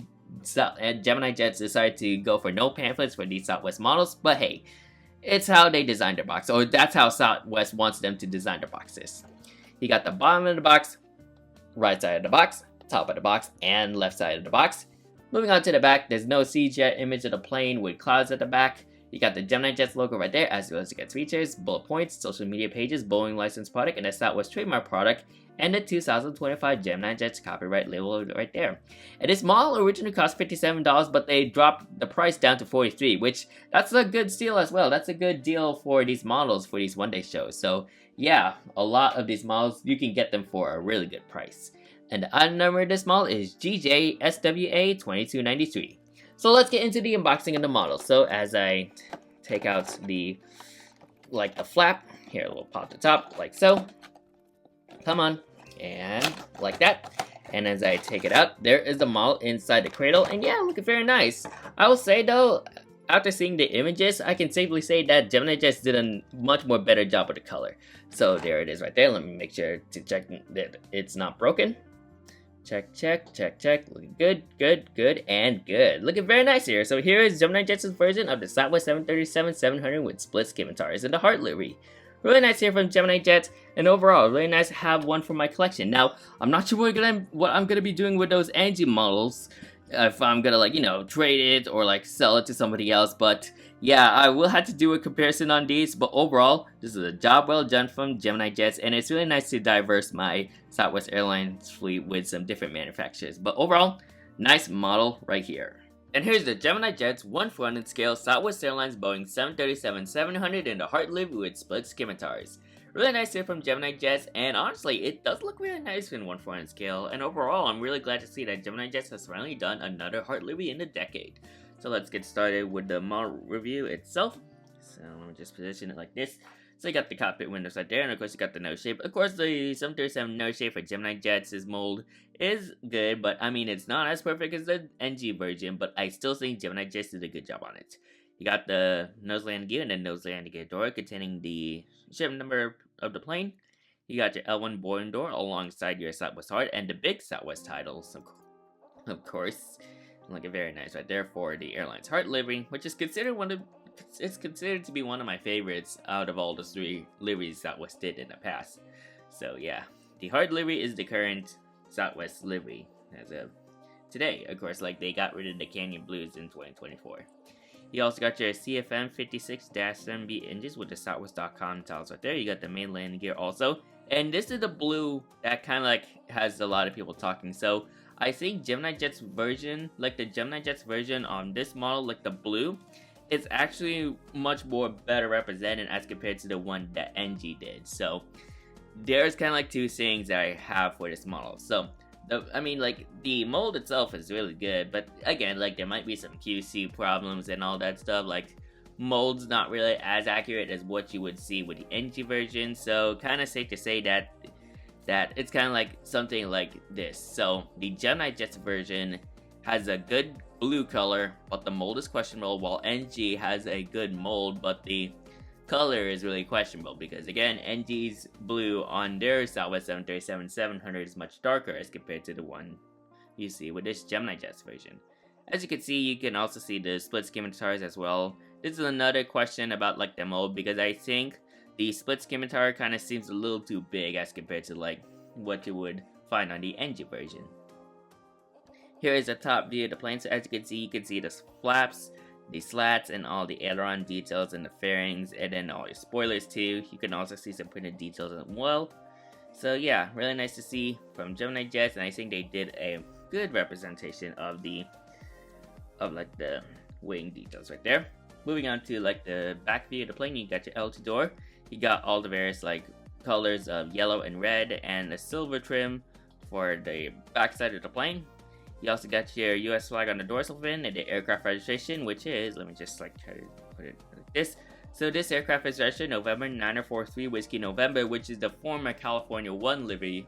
Gemini Jets decided to go for no pamphlets for these Southwest models, but hey, it's how they designed their box, or that's how Southwest wants them to design their boxes. You got the bottom of the box, right side of the box, top of the box, and left side of the box. Moving on to the back, there's no CGI image of the plane with clouds at the back. You got the Gemini Jets logo right there, as well as you get features, bullet points, social media pages, Boeing licensed product, and the Southwest trademark product, and the 2025 Gemini Jets copyright label right there. And this model originally cost $57, but they dropped the price down to $43, which that's a good steal as well. That's a good deal for these models for these one-day shows. So yeah, a lot of these models, you can get them for a really good price. And the item number of this model is GJSWA2293. So let's get into the unboxing of the model. So as I take out the flap, here we'll pop the top like so. Come on, and like that. And as I take it out, there is the model inside the cradle, and yeah, looking very nice. I will say though, after seeing the images, I can safely say that Gemini Jets did a much more better job with the color. So there it is right there. Let me make sure to check that it's not broken. Check, check, check, check. Looking good, good, good, and good. Looking very nice here. So here is Gemini Jets' version of the Southwest 737-700 with split scimitars in the heart livery. Really nice here from Gemini Jets, and overall, really nice to have one for my collection. Now, I'm not sure what I'm gonna be doing with those NG models, if I'm gonna, like, you know, trade it or like sell it to somebody else, but yeah, I will have to do a comparison on these. But overall, this is a job well done from Gemini Jets, and it's really nice to diverse my Southwest Airlines fleet with some different manufacturers. But overall, nice model right here. And here's the Gemini Jets 1/400 scale Southwest Airlines Boeing 737-700 in the heart livery with split scimitars. Really nice here from Gemini Jets, and honestly, it does look really nice in 1/400 scale. And overall, I'm really glad to see that Gemini Jets has finally done another heart livery in a decade. So let's get started with the model review itself. So let me just position it like this. So you got the cockpit windows right there, and of course you got the nose shape. Of course, the 737 nose shape for Gemini Jets' mold is good, but I mean, it's not as perfect as the NG version, but I still think Gemini Jets did a good job on it. You got the nose landing gear and the nose landing gear door containing the ship number of the plane. You got your L1 boarding door alongside your Southwest heart and the big Southwest titles, of course. Looking very nice right there for the airline's heart livery, which is considered it's considered to be one of my favorites out of all the 3 liveries Southwest did in the past. So yeah, the heart livery is the current Southwest livery as of today. Of course, like, they got rid of the Canyon Blues in 2024. You also got your CFM 56-7B engines with the Southwest.com tiles right there. You got the main landing gear also, and this is the blue that kind of like has a lot of people talking. So I think Gemini Jets version, like the Gemini Jets version on this model, like the blue, it's actually much more better represented as compared to the one that NG did. So there's kind of like 2 things that I have for this model. So I mean, like, the mold itself is really good, but again, like, there might be some QC problems and all that stuff. Like, mold's not really as accurate as what you would see with the NG version. So kind of safe to say that it's kind of like something like this. So the Gemini Jets version has a good blue color, but the mold is questionable, while NG has a good mold, but the color is really questionable because, again, NG's blue on their Southwest 737-700 is much darker as compared to the one you see with this Gemini Jets version. As you can see, you can also see the split scimitars as well. This is another question about, like, the mold, because I think the split scimitar kind of seems a little too big as compared to, like, what you would find on the NG version. Here is a top view of the plane. So as you can see the flaps, the slats, and all the aileron details and the fairings, and then all your spoilers too. You can also see some printed details as well. So yeah, really nice to see from Gemini Jets, and I think they did a good representation of like the wing details right there. Moving on to like the back view of the plane, you got your L2 door. You got all the various like colors of yellow and red, and a silver trim for the back side of the plane. You also got your US flag on the dorsal fin and the aircraft registration, which is, let me just like try to put it like this. So this aircraft is registered November 9043 Whiskey November, which is the former California 1 livery.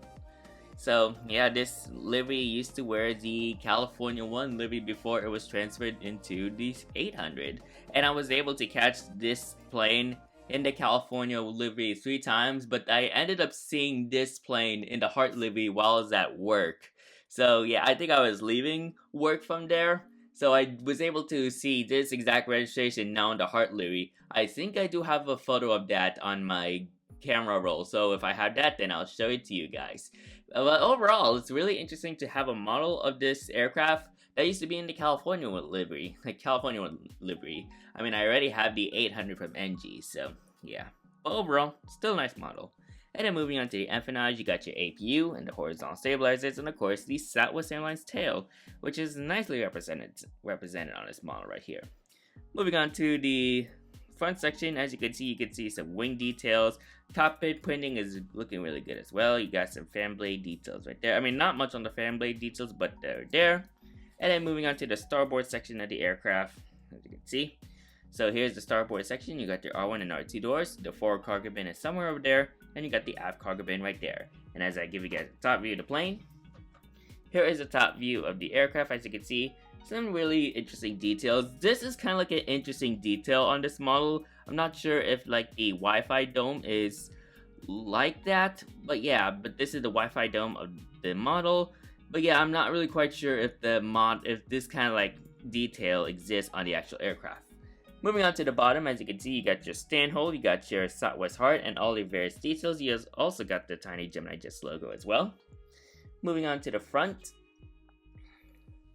So yeah, this livery used to wear the California 1 livery before it was transferred into the 800. And I was able to catch this plane in the California livery 3 times, but I ended up seeing this plane in the Heart livery while I was at work. So yeah, I think I was leaving work from there, so I was able to see this exact registration now in the Heart livery. I think I do have a photo of that on my camera roll, so if I have that, then I'll show it to you guys. But overall, it's really interesting to have a model of this aircraft that used to be in the California livery, I mean, I already have the 800 from NG, so yeah. But overall, still a nice model. And then moving on to the empennage, you got your APU and the horizontal stabilizers, and of course the Southwest Airlines tail, which is nicely represented on this model right here. Moving on to the front section, as you can see some wing details. Cockpit printing is looking really good as well. You got some fan blade details right there. I mean, not much on the fan blade details, but they're there. And then moving on to the starboard section of the aircraft, as you can see. So here's the starboard section. You got your R1 and R2 doors. The forward cargo bin is somewhere over there, and you got the aft cargo bin right there. And as I give you guys a top view of the plane, here is the top view of the aircraft. As you can see, some really interesting details. This is kind of like an interesting detail on this model. I'm not sure if like the Wi-Fi dome is like that, but yeah, but this is the Wi-Fi dome of the model. But yeah, I'm not really quite sure if if this kind of like detail exists on the actual aircraft. Moving on to the bottom, as you can see, you got your stand hold, you got your Southwest Heart, and all the various details. You also got the tiny Gemini Jets logo as well. Moving on to the front,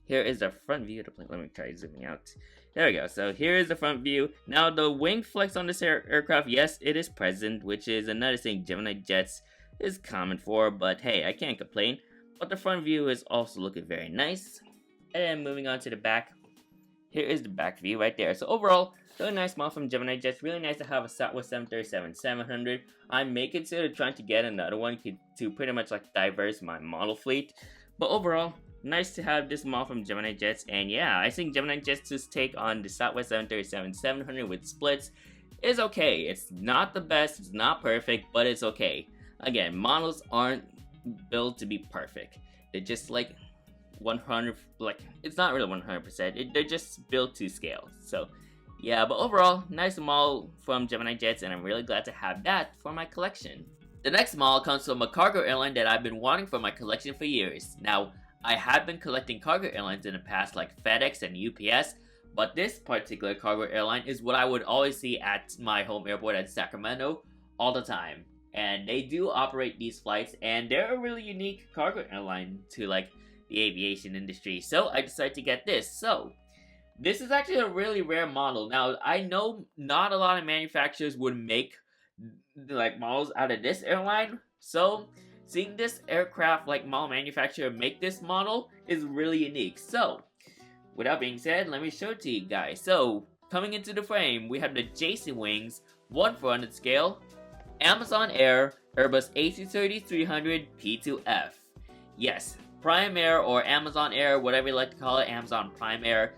here is the front view of the plane. Let me try zooming out. There we go. So here is the front view. Now the wing flex on this aircraft, yes, it is present, which is another thing Gemini Jets is common for, but hey, I can't complain. But the front view is also looking very nice. And moving on to the back, here is the back view right there. So overall, really nice model from Gemini Jets. Really nice to have a Southwest 737-700. I may consider trying to get another one to pretty much like diverse my model fleet. But overall, nice to have this model from Gemini Jets. And yeah, I think Gemini Jets' take on the Southwest 737-700 with splits is okay. It's not the best, it's not perfect, but it's okay. Again, models aren't built to be perfect. They're just like 100, like it's not really 100%. They're just built to scale. So yeah, but overall, nice model from Gemini Jets, and I'm really glad to have that for my collection. The next model comes from a cargo airline that I've been wanting for my collection for years. Now, I have been collecting cargo airlines in the past like FedEx and UPS, but this particular cargo airline is what I would always see at my home airport at Sacramento all the time. And they do operate these flights, and they're a really unique cargo airline to like the aviation industry. So I decided to get this. So this is actually a really rare model. Now, I know not a lot of manufacturers would make like models out of this airline. So seeing this aircraft like model manufacturer make this model is really unique. So with that being said, let me show it to you guys. So coming into the frame, we have the JC Wings 1/400 scale Amazon Air Airbus A330-300 P2F. Yes, Prime Air or Amazon Air, whatever you like to call it, Amazon Prime Air.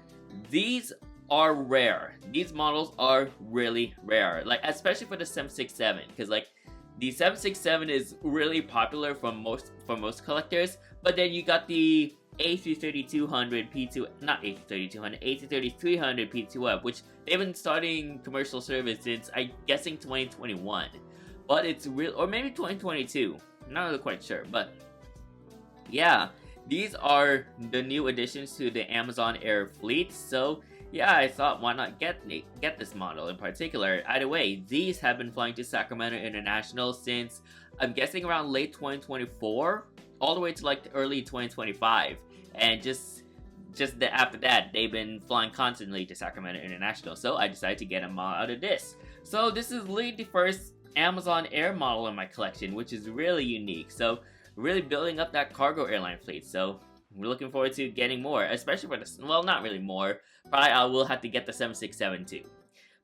These are rare. These models are really rare, like especially for the 767, because like the 767 is really popular from most collectors. But then you got the A330-200 P2, not A330-200, A330-300 P2F, which they've been starting commercial service since I'm guessing 2021, but it's real, or maybe 2022. Not really quite sure, but yeah, these are the new additions to the Amazon Air fleet. So yeah, I thought why not get this model in particular. Either way, these have been flying to Sacramento International since I'm guessing around late 2024 all the way to like early 2025, and just after that they've been flying constantly to Sacramento International. So I decided to get a model out of this. So this is literally the first Amazon Air model in my collection, which is really unique. So really building up that cargo airline fleet. So we're looking forward to getting more, especially for this. Well, not really more. Probably I will have to get the 767 too.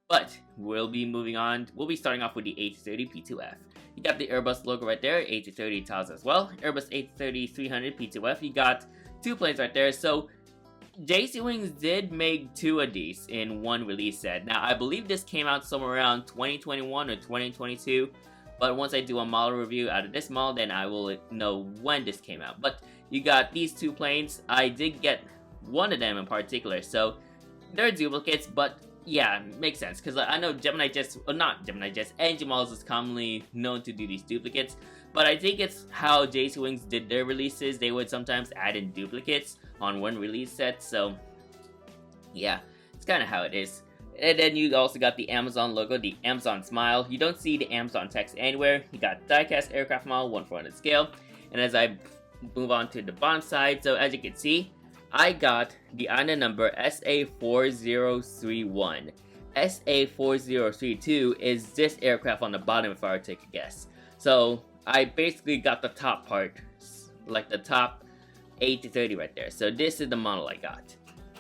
But we'll be moving on. We'll be starting off with the A330 P2F. You got the Airbus logo right there, A330 tiles as well. Airbus A330-300 P2F. You got two planes right there. So JC Wings did make two of these in one release set. Now I believe this came out somewhere around 2021 or 2022. But once I do a model review out of this model, then I will know when this came out. But you got these two planes. I did get one of them in particular, so they're duplicates, but yeah, makes sense. Because I know Gemini Jets, or not Gemini Jets, Engine Models is commonly known to do these duplicates. But I think it's how JC Wings did their releases. They would sometimes add in duplicates on one release set, so yeah, it's kind of how it is. And then you also got the Amazon logo, the Amazon smile. You don't see the Amazon text anywhere. You got diecast aircraft model, 1/400 scale. And as I move on to the bottom side, so as you can see, I got the item number SA4031. SA4032 is this aircraft on the bottom if I were to take a guess. So I basically got the top part, like the top 8 to 30 right there. So this is the model I got.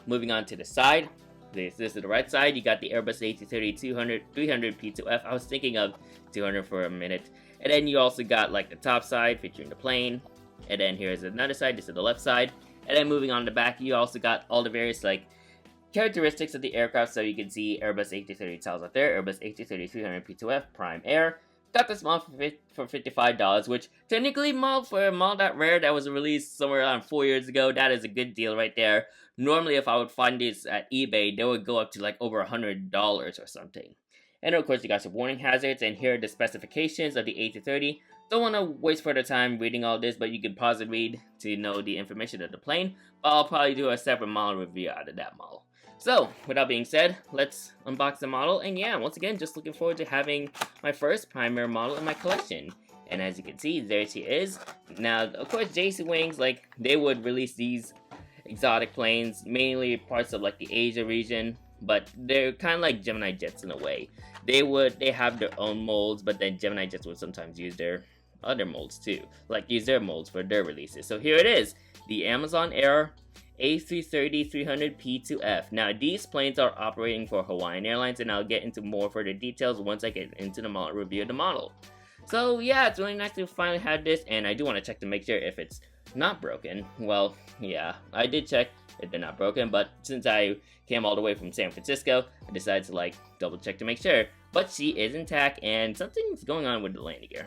Moving on to the side. This is the right side. You got the Airbus A330-300 P2F. I was thinking of 200 for a minute. And then you also got like the top side featuring the plane. And then here's another side. This is the left side. And then moving on to the back, you also got all the various like characteristics of the aircraft. So you can see Airbus A330 tiles out there, Airbus A330-300 P2F, Prime Air, got this model for $55, which technically for a model that rare that was released somewhere around 4 years ago, that is a good deal right there. Normally, if I would find these at eBay, they would go up to like over $100 or something. And of course, you got your warning hazards, and here are the specifications of the A330. Don't want to waste further time reading all this, but you can pause and read to know the information of the plane. But I'll probably do a separate model review out of that model. So, with that being said, let's unbox the model, and yeah, once again, just looking forward to having my first Primera model in my collection. And as you can see, there she is. Now, of course, JC Wings, like, they would release these exotic planes, mainly parts of, like, the Asia region, but they're kind of like Gemini Jets in a way. They have their own molds, but then Gemini Jets would sometimes use their other molds too, like use their molds for their releases. So here it is, the Amazon Air A330-300P2F. Now these planes are operating for Hawaiian Airlines, and I'll get into more further details once I get into the model review of the model. So yeah, it's really nice to finally have this, and I do want to check to make sure if it's not broken. Well, yeah, I did check if they're not broken, but since I came all the way from San Francisco, I decided to like double check to make sure. But she is intact, and something's going on with the landing gear.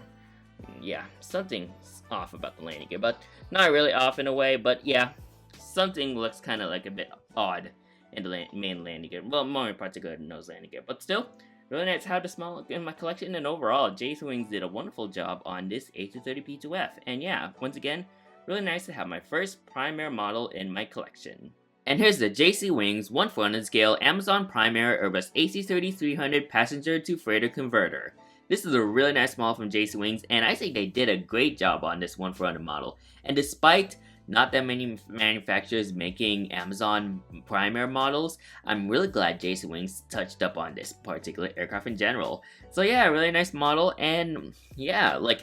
Yeah, something's off about the landing gear, but not really off in a way, but yeah, something looks kind of like a bit odd in the main landing gear. Well, more in particular the nose landing gear, but still, really nice to have this model in my collection, and overall, JC Wings did a wonderful job on this A330P2F, and yeah, once again, really nice to have my first Primera model in my collection. And here's the JC Wings 1/400 scale Amazon Primera Airbus AC30-300 passenger to freighter converter. This is a really nice model from JC Wings, and I think they did a great job on this 1/400 model. And despite not that many manufacturers making Amazon Primera models, I'm really glad JC Wings touched up on this particular aircraft in general. So yeah, really nice model, and yeah, like,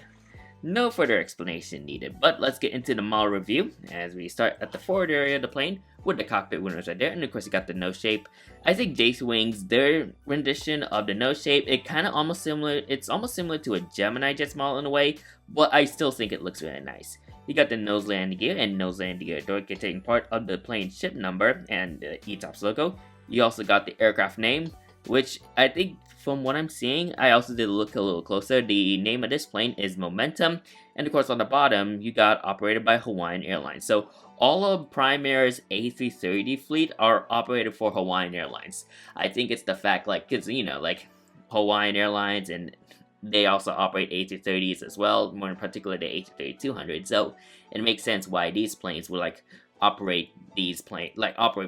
no further explanation needed. But let's get into the model review as we start at the forward area of the plane with the cockpit windows right there, and of course you got the nose shape. I think JC Wings, their rendition of the nose shape, it's almost similar to a Gemini Jets model in a way, but I still think it looks really nice. You got the nose landing gear and nose landing gear door containing part of the plane's ship number and the ETOPS logo. You also got the aircraft name, which I think from what I'm seeing, I also did look a little closer. The name of this plane is Momentum, and of course on the bottom, you got operated by Hawaiian Airlines. So all of Primera's A330 fleet are operated for Hawaiian Airlines. I think it's the fact, like, cause you know, like Hawaiian Airlines, and they also operate A330s as well, more in particular the A330-200. So it makes sense why these planes would like operate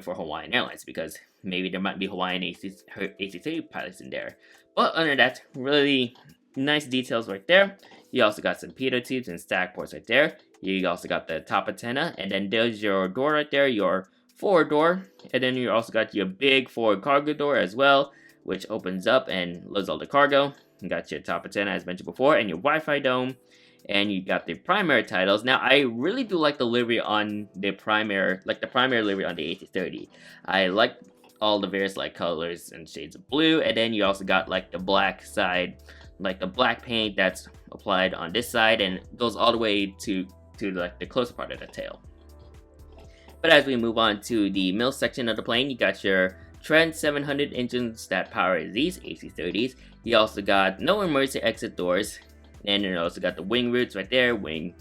for Hawaiian Airlines, because maybe there might be Hawaiian A330 pilots in there. But other than that, really nice details right there. You also got some pitot tubes and stack ports right there. You also got the top antenna, and then there's your door right there, your forward door. And then you also got your big forward cargo door as well, which opens up and loads all the cargo. You got your top antenna as mentioned before, and your Wi-Fi dome. And you got the Primera titles. Now, I really do like the livery on the Primera, like the Primera livery on the A330. I like all the various like colors and shades of blue, and then you also got like the black side, like the black paint that's applied on this side and goes all the way to like the closer part of the tail. But as we move on to the middle section of the plane, you got your Trent 700 engines that power these AC-30s. You also got no emergency exit doors, and you also got the wing roots right there, wing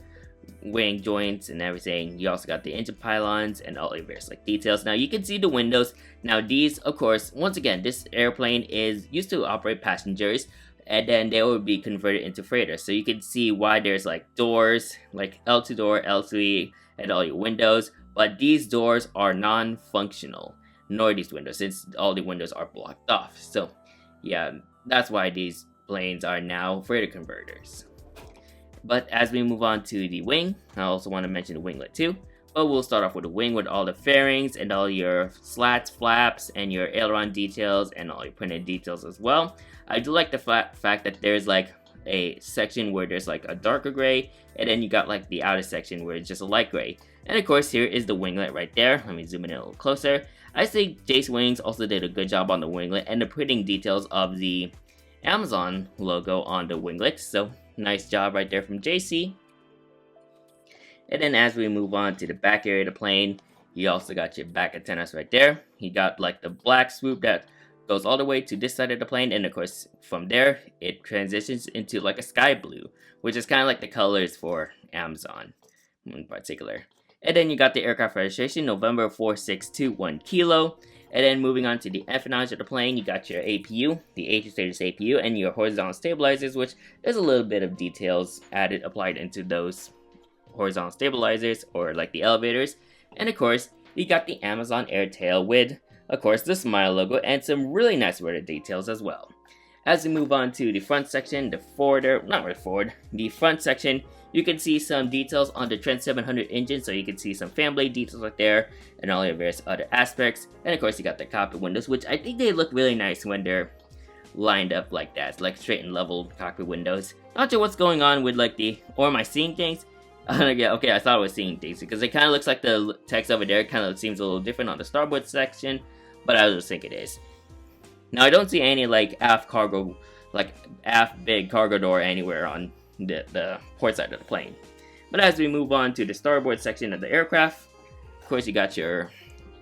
joints and everything. You also got the engine pylons and all the various like details. Now you can see the windows. Now these, of course, once again, this airplane is used to operate passengers, and then they will be converted into freighters. So you can see why there's like doors, like L2 door, L3, and all your windows. But these doors are non-functional, nor these windows, since all the windows are blocked off. So yeah, that's why these planes are now freighter converters. But as we move on to the wing, I also want to mention the winglet too. But we'll start off with the wing with all the fairings and all your slats, flaps, and your aileron details and all your printed details as well. I do like the fact that there's like a section where there's like a darker gray, and then you got like the outer section where it's just a light gray. And of course here is the winglet right there. Let me zoom in a little closer. I think JC Wings also did a good job on the winglet and the printing details of the Amazon logo on the winglet. So nice job right there from JC. And then as we move on to the back area of the plane, you also got your back antennas right there. You got like the black swoop that goes all the way to this side of the plane, and of course from there it transitions into like a sky blue, which is kind of like the colors for Amazon in particular. And then you got the aircraft registration, November 4621 kilo. And then moving on to the empennage of the plane, you got your APU, the Atrium Status APU, and your horizontal stabilizers, which there's a little bit of details applied into those horizontal stabilizers, or like the elevators. And of course, you got the Amazon Airtail with, of course, the Smile logo and some really nice weather details as well. As we move on to the front section, the front section, you can see some details on the Trent 700 engine, so you can see some fan blade details right there, and all your various other aspects. And of course, you got the cockpit windows, which I think they look really nice when they're lined up like that, like straight and level cockpit windows. Not sure what's going on with like or am I seeing things? Yeah, okay, I thought I was seeing things, because it kind of looks like the text over there kind of seems a little different on the starboard section, but I just think it is. Now, I don't see any like aft big cargo door anywhere on the port side of the plane. But as we move on to the starboard section of the aircraft, of course you got your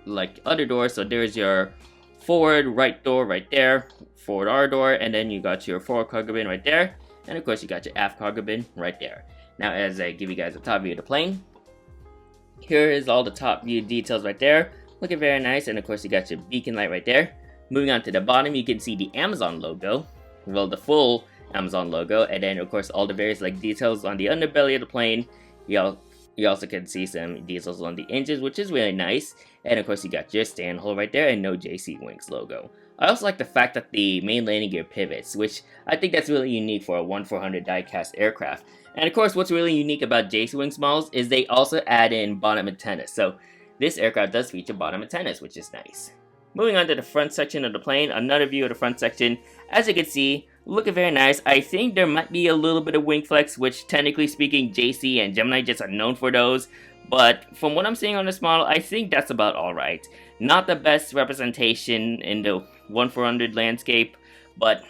like other doors. So there's your forward right door right there, forward R door, and then you got your forward cargo bin right there, and of course you got your aft cargo bin right there. Now, as I give you guys a top view of the plane, here is all the top view details right there, looking very nice. And of course you got your beacon light right there. Moving on to the bottom, you can see the Amazon logo, well, the full Amazon logo, and then of course all the various like details on the underbelly of the plane. You also can see some details on the engines, which is really nice. And of course you got your stand hole right there and no JC Wings logo. I also like the fact that the main landing gear pivots, which I think that's really unique for a 1/400 die-cast aircraft. And of course, what's really unique about JC Wings models is they also add in bottom antennas. So this aircraft does feature bottom antennas, which is nice. Moving on to the front section of the plane, another view of the front section. As you can see, looking very nice. I think there might be a little bit of wing flex, which technically speaking, JC and Gemini jets are known for those. But from what I'm seeing on this model, I think that's about alright. Not the best representation in the 1/400 landscape, but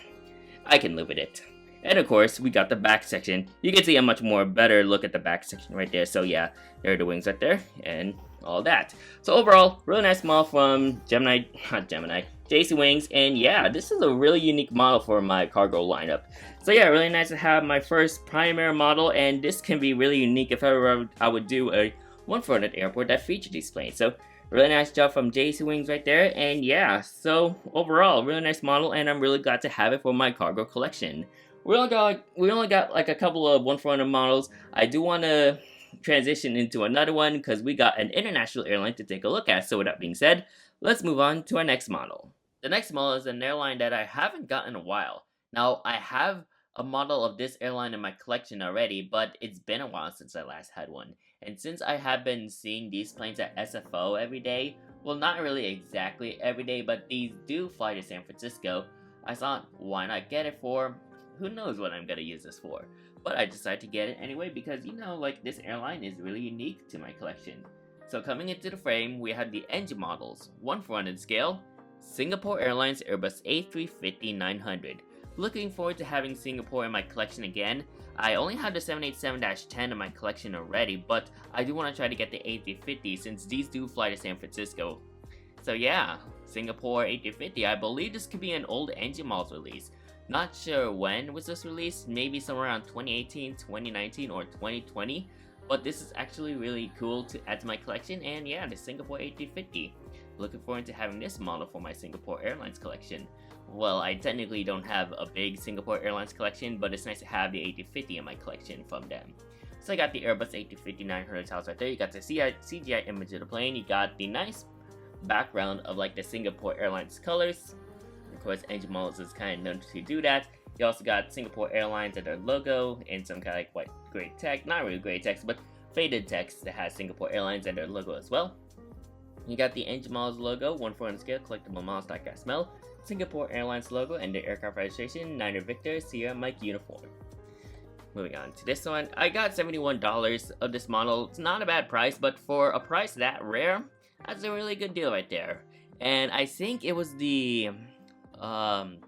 I can live with it. And of course, we got the back section. You can see a much more better look at the back section right there. So yeah, there are the wings right there, and all that. So overall, really nice model from JC Wings, and yeah, this is a really unique model for my cargo lineup. So yeah, really nice to have my first primary model, and this can be really unique if ever I would do a 1/400 airport that featured these planes. So really nice job from JC Wings right there, and yeah, so overall, really nice model, and I'm really glad to have it for my cargo collection. We only got like a couple of 1/400 models. I do want to transition into another one because we got an international airline to take a look at. So with that being said, let's move on to our next model. The next model is an airline that I haven't gotten in a while. Now, I have a model of this airline in my collection already, but it's been a while since I last had one. And since I have been seeing these planes at SFO every day, well, not really exactly every day, but these do fly to San Francisco, I thought, why not get it for? Who knows what I'm gonna use this for? But I decided to get it anyway because, you know, like, this airline is really unique to my collection. So coming into the frame, we have the engine models, 1/400 scale, Singapore Airlines Airbus A350-900. Looking forward to having Singapore in my collection again. I only have the 787-10 in my collection already, but I do want to try to get the A350 since these do fly to San Francisco. So yeah, Singapore A350, I believe this could be an old engine models release. Not sure when was this released, maybe somewhere around 2018, 2019, or 2020, but this is actually really cool to add to my collection, and yeah, the Singapore A350. Looking forward to having this model for my Singapore Airlines collection. Well, I technically don't have a big Singapore Airlines collection, but it's nice to have the A350 in my collection from them. So I got the Airbus A350-900 tiles right there, you got the CGI image of the plane, you got the nice background of like the Singapore Airlines colors. Of course, engine models is kind of known to do that. You also got Singapore Airlines and their logo and some kind of like white gray text, not really gray text, but faded text that has Singapore Airlines and their logo as well. You got the engine models logo, 1/400 scale, collectible models die-cast smell, Singapore Airlines logo, and the aircraft registration, Niner Victor Sierra Mike uniform. Moving on to this one, I got $71 of this model. It's not a bad price, but for a price that rare, that's a really good deal right there. And I think it was the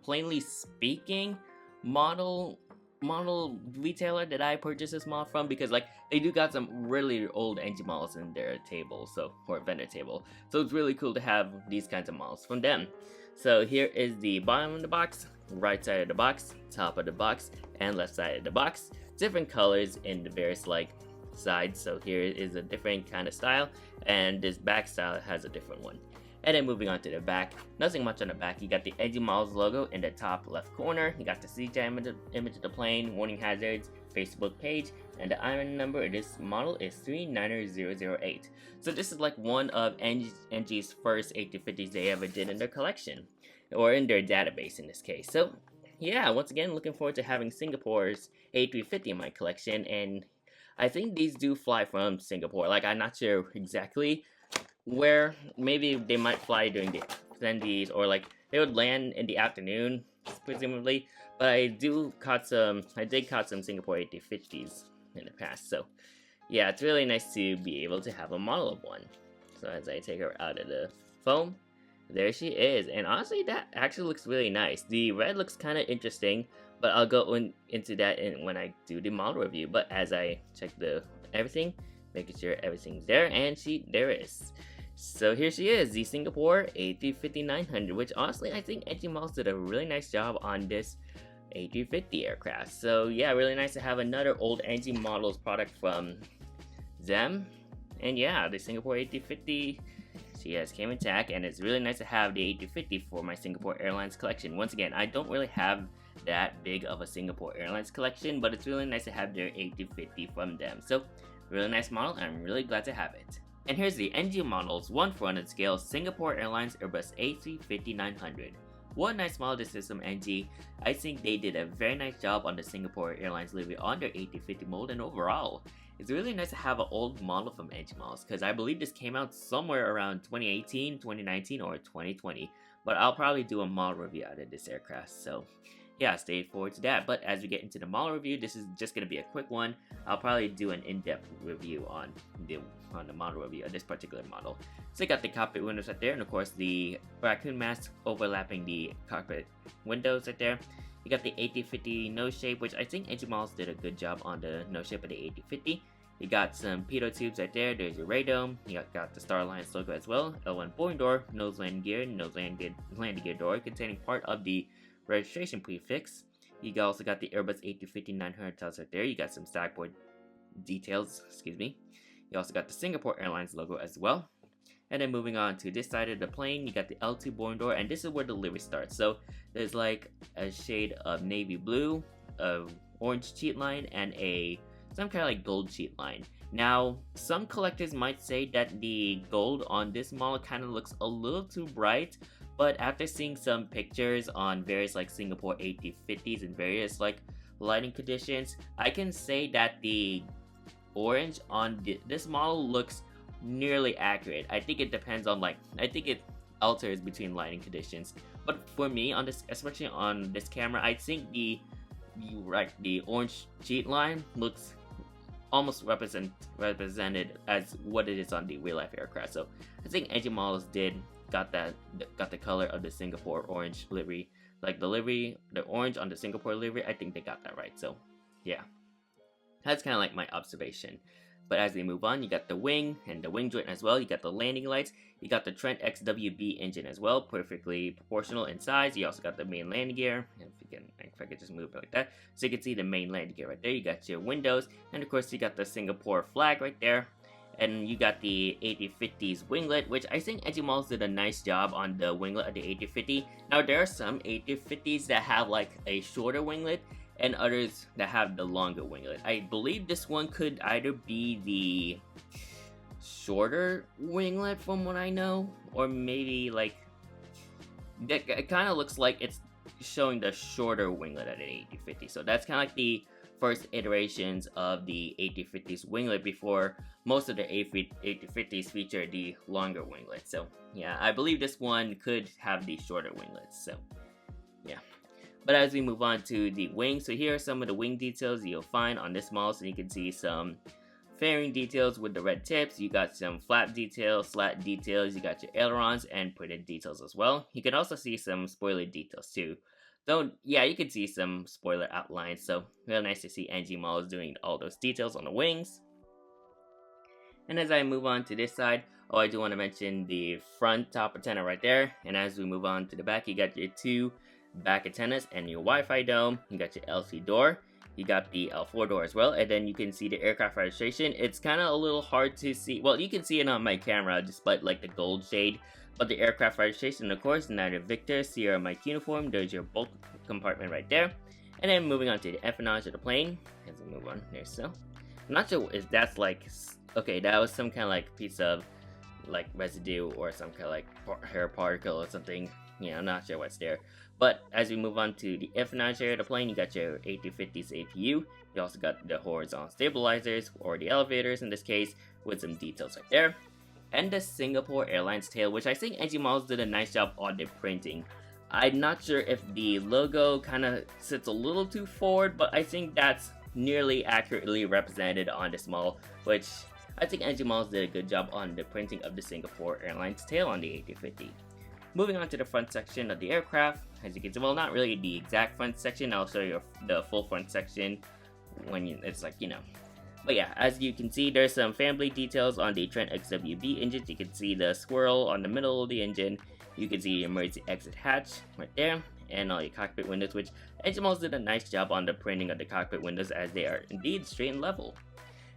Plainly Speaking model model retailer that I purchased this model from, because like they do got some really old NG models in their table, so, or vendor table. So it's really cool to have these kinds of models from them. So here is the bottom of the box, right side of the box, top of the box, and left side of the box. Different colors in the various like sides. So here is a different kind of style, and this back style has a different one. And then moving on to the back, nothing much on the back. You got the NG Models logo in the top left corner. You got the CJ image of the plane, warning hazards, Facebook page, and the IRON number. This model is 39008. So this is like one of NG's first A350s they ever did in their collection, or in their database in this case. So yeah, once again, looking forward to having Singapore's A350 in my collection, and I think these do fly from Singapore. Like, I'm not sure exactly where. Maybe they might fly during the attendees, or like they would land in the afternoon, presumably. But I did caught some Singapore A350s in the past. So yeah, it's really nice to be able to have a model of one. So as I take her out of the foam, there she is. And honestly, that actually looks really nice. The red looks kind of interesting, but I'll go into that when I do the model review. But as I check everything, making sure everything's there, and there is. So here she is, the Singapore A350-900, which honestly I think NG Models did a really nice job on this A350 aircraft. So yeah, really nice to have another old NG Models product from them. And yeah, the Singapore A350, she has came intact, and it's really nice to have the A350 for my Singapore Airlines collection. Once again, I don't really have that big of a Singapore Airlines collection, but it's really nice to have their A350 from them. So really nice model, and I'm really glad to have it. And here's the NG Models 1/400 scale Singapore Airlines Airbus A350-900. What a nice model this is from NG. I think they did a very nice job on the Singapore Airlines livery on their A350 mold, and overall, it's really nice to have an old model from NG Models, because I believe this came out somewhere around 2018, 2019, or 2020. But I'll probably do a model review out of this aircraft, so yeah, stay forward to that. But as we get into the model review, this is just going to be a quick one. I'll probably do an in-depth review on the model review of this particular model. So you got the cockpit windows right there, and of course the raccoon mask overlapping the cockpit windows right there. You got the A350 nose shape, which I think NG Models did a good job on the nose shape of the A350. You got some pitot tubes right there. There's your radome. You got the Star Alliance logo as well. L1 boarding door, nose landing gear, landing gear door containing part of the registration prefix. You also got the Airbus A350-900 tiles right there. You got some stagboard details, excuse me. You also got the Singapore Airlines logo as well. And then moving on to this side of the plane, you got the L2 boarding door, and this is where the livery starts. So there's like a shade of navy blue, orange cheat line, and some kind of like gold cheat line. Now, some collectors might say that the gold on this model kind of looks a little too bright, but after seeing some pictures on various like Singapore A350s and various like lighting conditions, I can say that the orange on this model looks nearly accurate. I think it depends on I think it alters between lighting conditions. But for me, on this, especially on this camera, I think the orange cheat line looks almost represented as what it is on the real life aircraft. So I think NG Models got the color of the Singapore orange livery, like the orange on the Singapore livery. I think they got that right. So yeah, that's kind of like my observation. But as we move on, you got the wing and the wing joint as well. You got the landing lights. You got the Trent XWB engine as well, perfectly proportional in size. You also got the main landing gear. If I could just move it like that, so you can see the main landing gear right there. You got your windows, and of course you got the Singapore flag right there. And you got the A350's winglet, which I think NG Models did a nice job on the winglet of the A350. Now there are some A350s that have like a shorter winglet, and others that have the longer winglet. I believe this one could either be the shorter winglet from what I know, or maybe like it kind of looks like it's showing the shorter winglet at the A350. So that's kind of like the first iterations of the A350's winglet before most of the A350s feature the longer winglet. So yeah, I believe this one could have the shorter winglets. So yeah. But as we move on to the wing, so here are some of the wing details you'll find on this model. So you can see some fairing details with the red tips. You got some flap details, slat details. You got your ailerons and printed details as well. You can also see some spoiler details too. So yeah, you can see some spoiler outlines, so really nice to see NG models doing all those details on the wings. And as I move on to this side, oh, I do want to mention the front top antenna right there. And as we move on to the back, you got your two back antennas and your Wi-Fi dome. You got your L3 door. You got the L4 door as well. And then you can see the aircraft registration. It's kind of a little hard to see. Well, you can see it on my camera despite like the gold shade. But the aircraft registration, of course, neither Victor, Sierra, Mike uniform. There's your bulk compartment right there. And then moving on to the empennage of the plane. As we move on here still. I'm not sure if that's like... Okay, that was some kind of like piece of like residue or some kind of like hair particle or something. Yeah, I'm not sure what's there. But as we move on to the empennage area of the plane, you got your A350's APU. You also got the horizontal stabilizers, or the elevators in this case, with some details right there. And the Singapore Airlines tail, which I think NG Models did a nice job on the printing. I'm not sure if the logo kind of sits a little too forward, but I think that's nearly accurately represented on this model, which I think NG Models did a good job on the printing of the Singapore Airlines tail on the A350. Moving on to the front section of the aircraft, as you can see, well, not really the exact front section, I'll show you the full front section when it's like, you know. But yeah, as you can see, there's some fan blade details on the Trent XWB engines. You can see the swirl on the middle of the engine. You can see the emergency exit hatch right there, and all your cockpit windows, which NG Models did a nice job on the printing of the cockpit windows as they are indeed straight and level.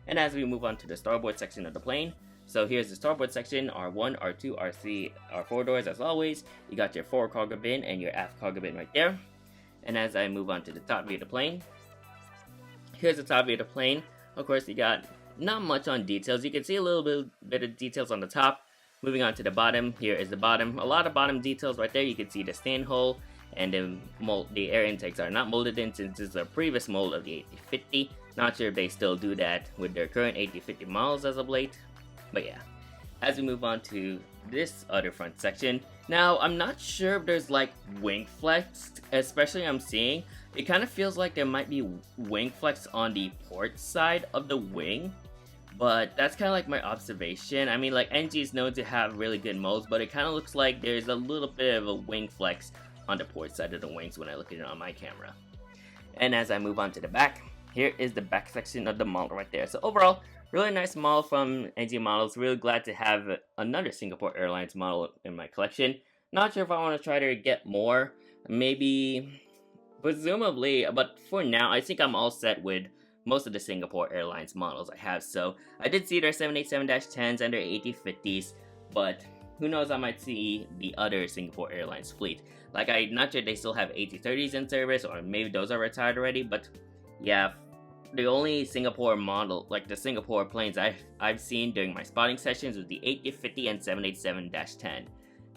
And as we move on to the starboard section of the plane, so here's the starboard section, R1, R2, R3, R4 doors as always. You got your forward cargo bin and your aft cargo bin right there. And as I move on to the top view of the plane, here's the top view of the plane. Of course, you got not much on details. You can see a little bit of details on the top. Moving on to the bottom, here is the bottom. A lot of bottom details right there. You can see the stand hole and the air intakes are not molded in since it's a previous mold of the A350. Not sure if they still do that with their current A350 models as of late. But yeah, as we move on to this other front section. Now, I'm not sure if there's like wing flex, especially I'm seeing. It kind of feels like there might be wing flex on the port side of the wing. But that's kind of like my observation. I mean, like NG is known to have really good molds, but it kind of looks like there's a little bit of a wing flex on the port side of the wings when I look at it on my camera. And as I move on to the back, here is the back section of the model right there. So overall, really nice model from NG Models. Really glad to have another Singapore Airlines model in my collection. Not sure if I want to try to get more. Maybe, presumably, but for now, I think I'm all set with most of the Singapore Airlines models I have. So I did see their 787-10s and their A350s, but who knows, I might see the other Singapore Airlines fleet. Like, I'm not sure they still have A330s in service, or maybe those are retired already, but yeah, the only Singapore model, like the Singapore planes I've seen during my spotting sessions was the A350 and 787-10.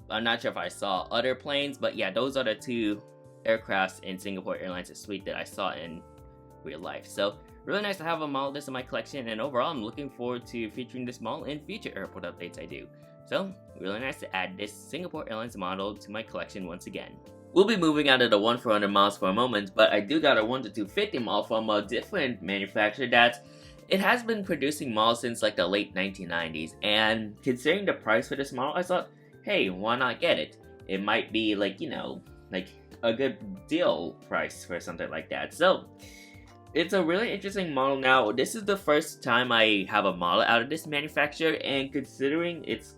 I'm not sure if I saw other planes, but yeah, those are the two aircrafts in Singapore Airlines' fleet that I saw in real life. So really nice to have a model this in my collection, and overall I'm looking forward to featuring this model in future airport updates I do. So really nice to add this Singapore Airlines model to my collection once again. We'll be moving out of the 1-400 miles for a moment, but I do got a 1-250 model from a different manufacturer that it has been producing models since like the late 1990s, and considering the price for this model, I thought, hey, why not get it? It might be like, you know, like a good deal price for something like that. So it's a really interesting model. Now, this is the first time I have a model out of this manufacturer, and considering its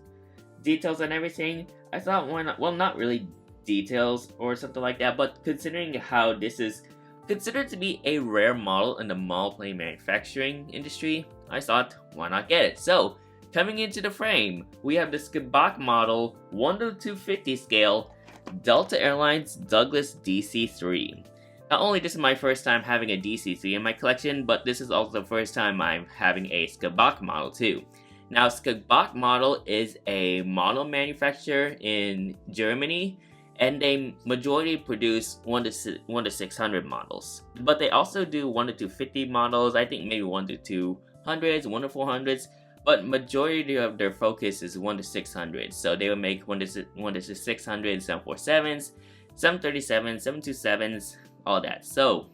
details and everything, I thought, why not? Well, not really details or something like that, but considering how this is considered to be a rare model in the model plane manufacturing industry, I thought, why not get it? So, coming into the frame, we have the Schabak model 1-250 scale Delta Airlines Douglas DC-3. Not only this is my first time having a DC-3 in my collection, but this is also the first time I'm having a Schabak model too. Now, Schabak model is a model manufacturer in Germany, and they majority produce 1-600 models. But they also do 1-250 models, I think maybe 1-200s, 1-400s, but majority of their focus is 1-600. So they will make 1-600, 747s, 737s, 727s, all that. So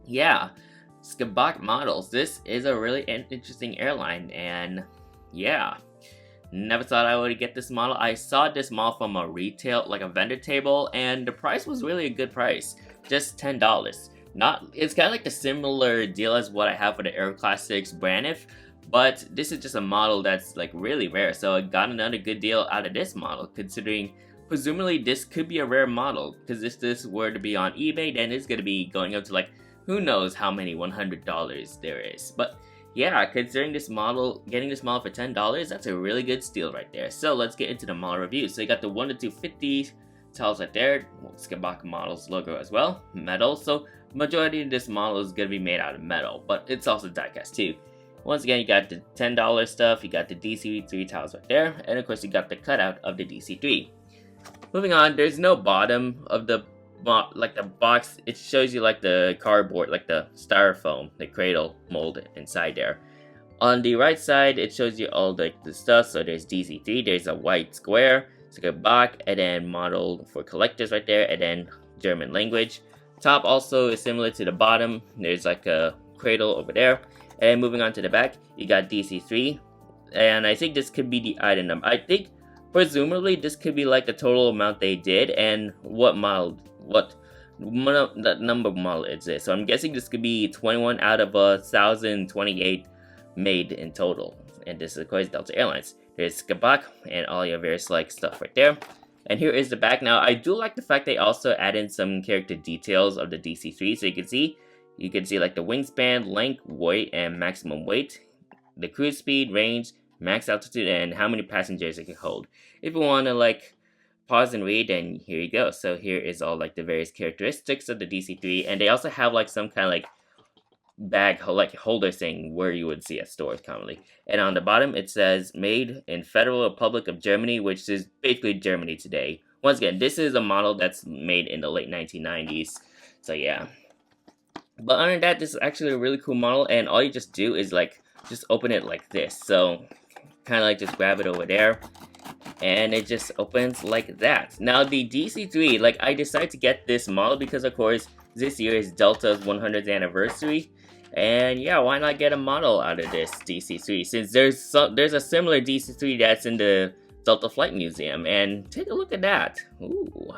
yeah, Schabak models. This is a really interesting airline, and yeah. Never thought I would get this model. I saw this model from a retail, like a vendor table, and the price was really a good price. Just $10. It's kind of like the similar deal as what I have for the Aero Classics Braniff, but this is just a model that's like really rare, so I got another good deal out of this model, considering presumably this could be a rare model, because if this were to be on eBay, then it's going to be going up to like, who knows how many $100 there is. But yeah, considering this model, getting this model for $10, that's a really good steal right there. So let's get into the model review. So you got the 1 to 250 tiles right there, Schabak model's logo as well, metal. So majority of this model is going to be made out of metal, but it's also diecast too. Once again, you got the $10 stuff, you got the DC3 tiles right there, and of course you got the cutout of the DC3. Moving on, there's no bottom of the box. It shows you like the cardboard, like the styrofoam, the cradle mold inside there. On the right side, it shows you all the stuff. So there's DC3, there's a white square, it's like a box, and then model for collectors right there, and then German language. Top also is similar to the bottom. There's like a cradle over there. And moving on to the back, you got DC3, and I think this could be the item number. I think presumably this could be like the total amount they did and what number model is this. So I'm guessing this could be 21 out of 1,028 made in total. And this is of course Delta Airlines. There's Schabak and all your various like stuff right there. And here is the back. Now I do like the fact they also add in some character details of the DC3, so you can see like the wingspan, length, weight, and maximum weight, the cruise speed, range, max altitude, and how many passengers it can hold. If you want to like pause and read, then here you go. So here is all like the various characteristics of the DC3, and they also have like some kind of like bag like holder thing where you would see at stores commonly. And on the bottom it says made in Federal Republic of Germany, which is basically Germany today. Once again, this is a model that's made in the late 1990s. So yeah. But other than that, this is actually a really cool model, and all you just do is like just open it like this. So kind of like just grab it over there, and it just opens like that. Now the DC3, like I decided to get this model because of course this year is Delta's 100th anniversary, and yeah, why not get a model out of this DC3 since there's a similar DC3 that's in the Delta Flight Museum, and take a look at that. Ooh.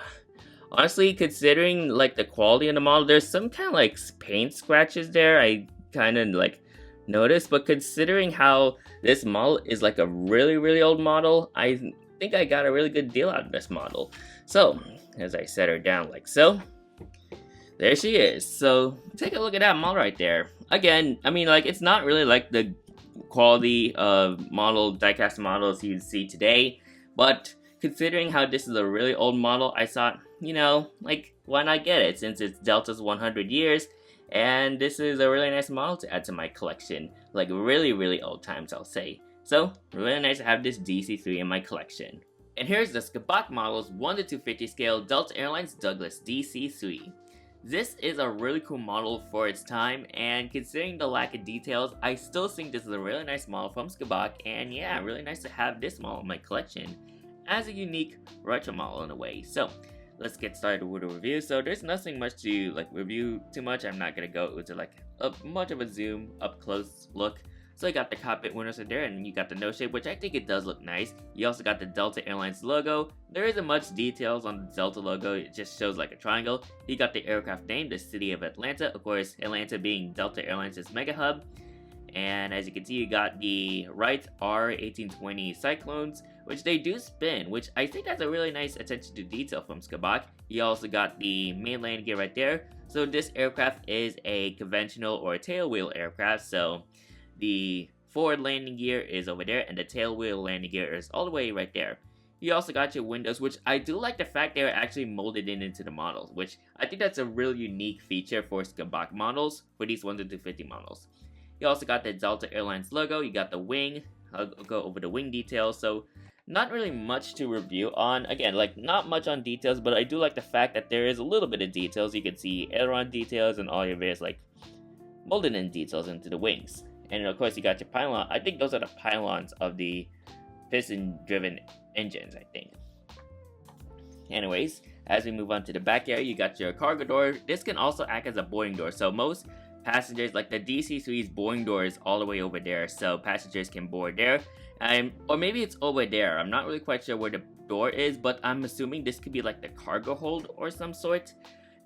Honestly, considering like the quality of the model, there's some kind of like paint scratches there I kind of like noticed, but considering how this model is like a really old model, I think I got a really good deal out of this model. So as I set her down like so, there she is. So take a look at that model right there. Again, I mean, like it's not really like the quality of diecast models you'd see today, but considering how this is a really old model, I thought, you know, like why not get it since it's Delta's 100 years, and this is a really nice model to add to my collection, like really old times I'll say. So really nice to have this DC3 in my collection. And here's the Schabak model's 1 to 250 scale Delta Airlines Douglas DC3. This is a really cool model for its time, and considering the lack of details, I still think this is a really nice model from Schabak, and yeah, really nice to have this model in my collection as a unique retro model in a way. So let's get started with a review. So there's nothing much to like review too much. I'm not gonna go into like much of a zoom up close look. So you got the cockpit windows right there, and you got the nose shape, which I think it does look nice. You also got the Delta Airlines logo. There isn't much details on the Delta logo, it just shows like a triangle. You got the aircraft name, the city of Atlanta, of course Atlanta being Delta Airlines' mega hub. And as you can see, you got the Wright R1820 Cyclones, which they do spin, which I think has a really nice attention to detail from Schabak. You also got the main landing gear right there. So this aircraft is a conventional or tailwheel aircraft, so the forward landing gear is over there, and the tailwheel landing gear is all the way right there. You also got your windows, which I do like the fact they're actually molded into the models, which I think that's a really unique feature for Schabak models, for these 1 to 250 models. You also got the Delta Airlines logo, you got the wing. I'll go over the wing details, so not really much to review on. Again, like not much on details, but I do like the fact that there is a little bit of details. You can see aileron details and all your various like molded in details into the wings. And of course you got your pylon. I think those are the pylons of the piston driven engines, I think. Anyways, as we move on to the back area, you got your cargo door. This can also act as a boarding door, so most passengers, like the DC3's boarding door is all the way over there, so passengers can board there. Or maybe it's over there. I'm not really quite sure where the door is, but I'm assuming this could be like the cargo hold or some sort.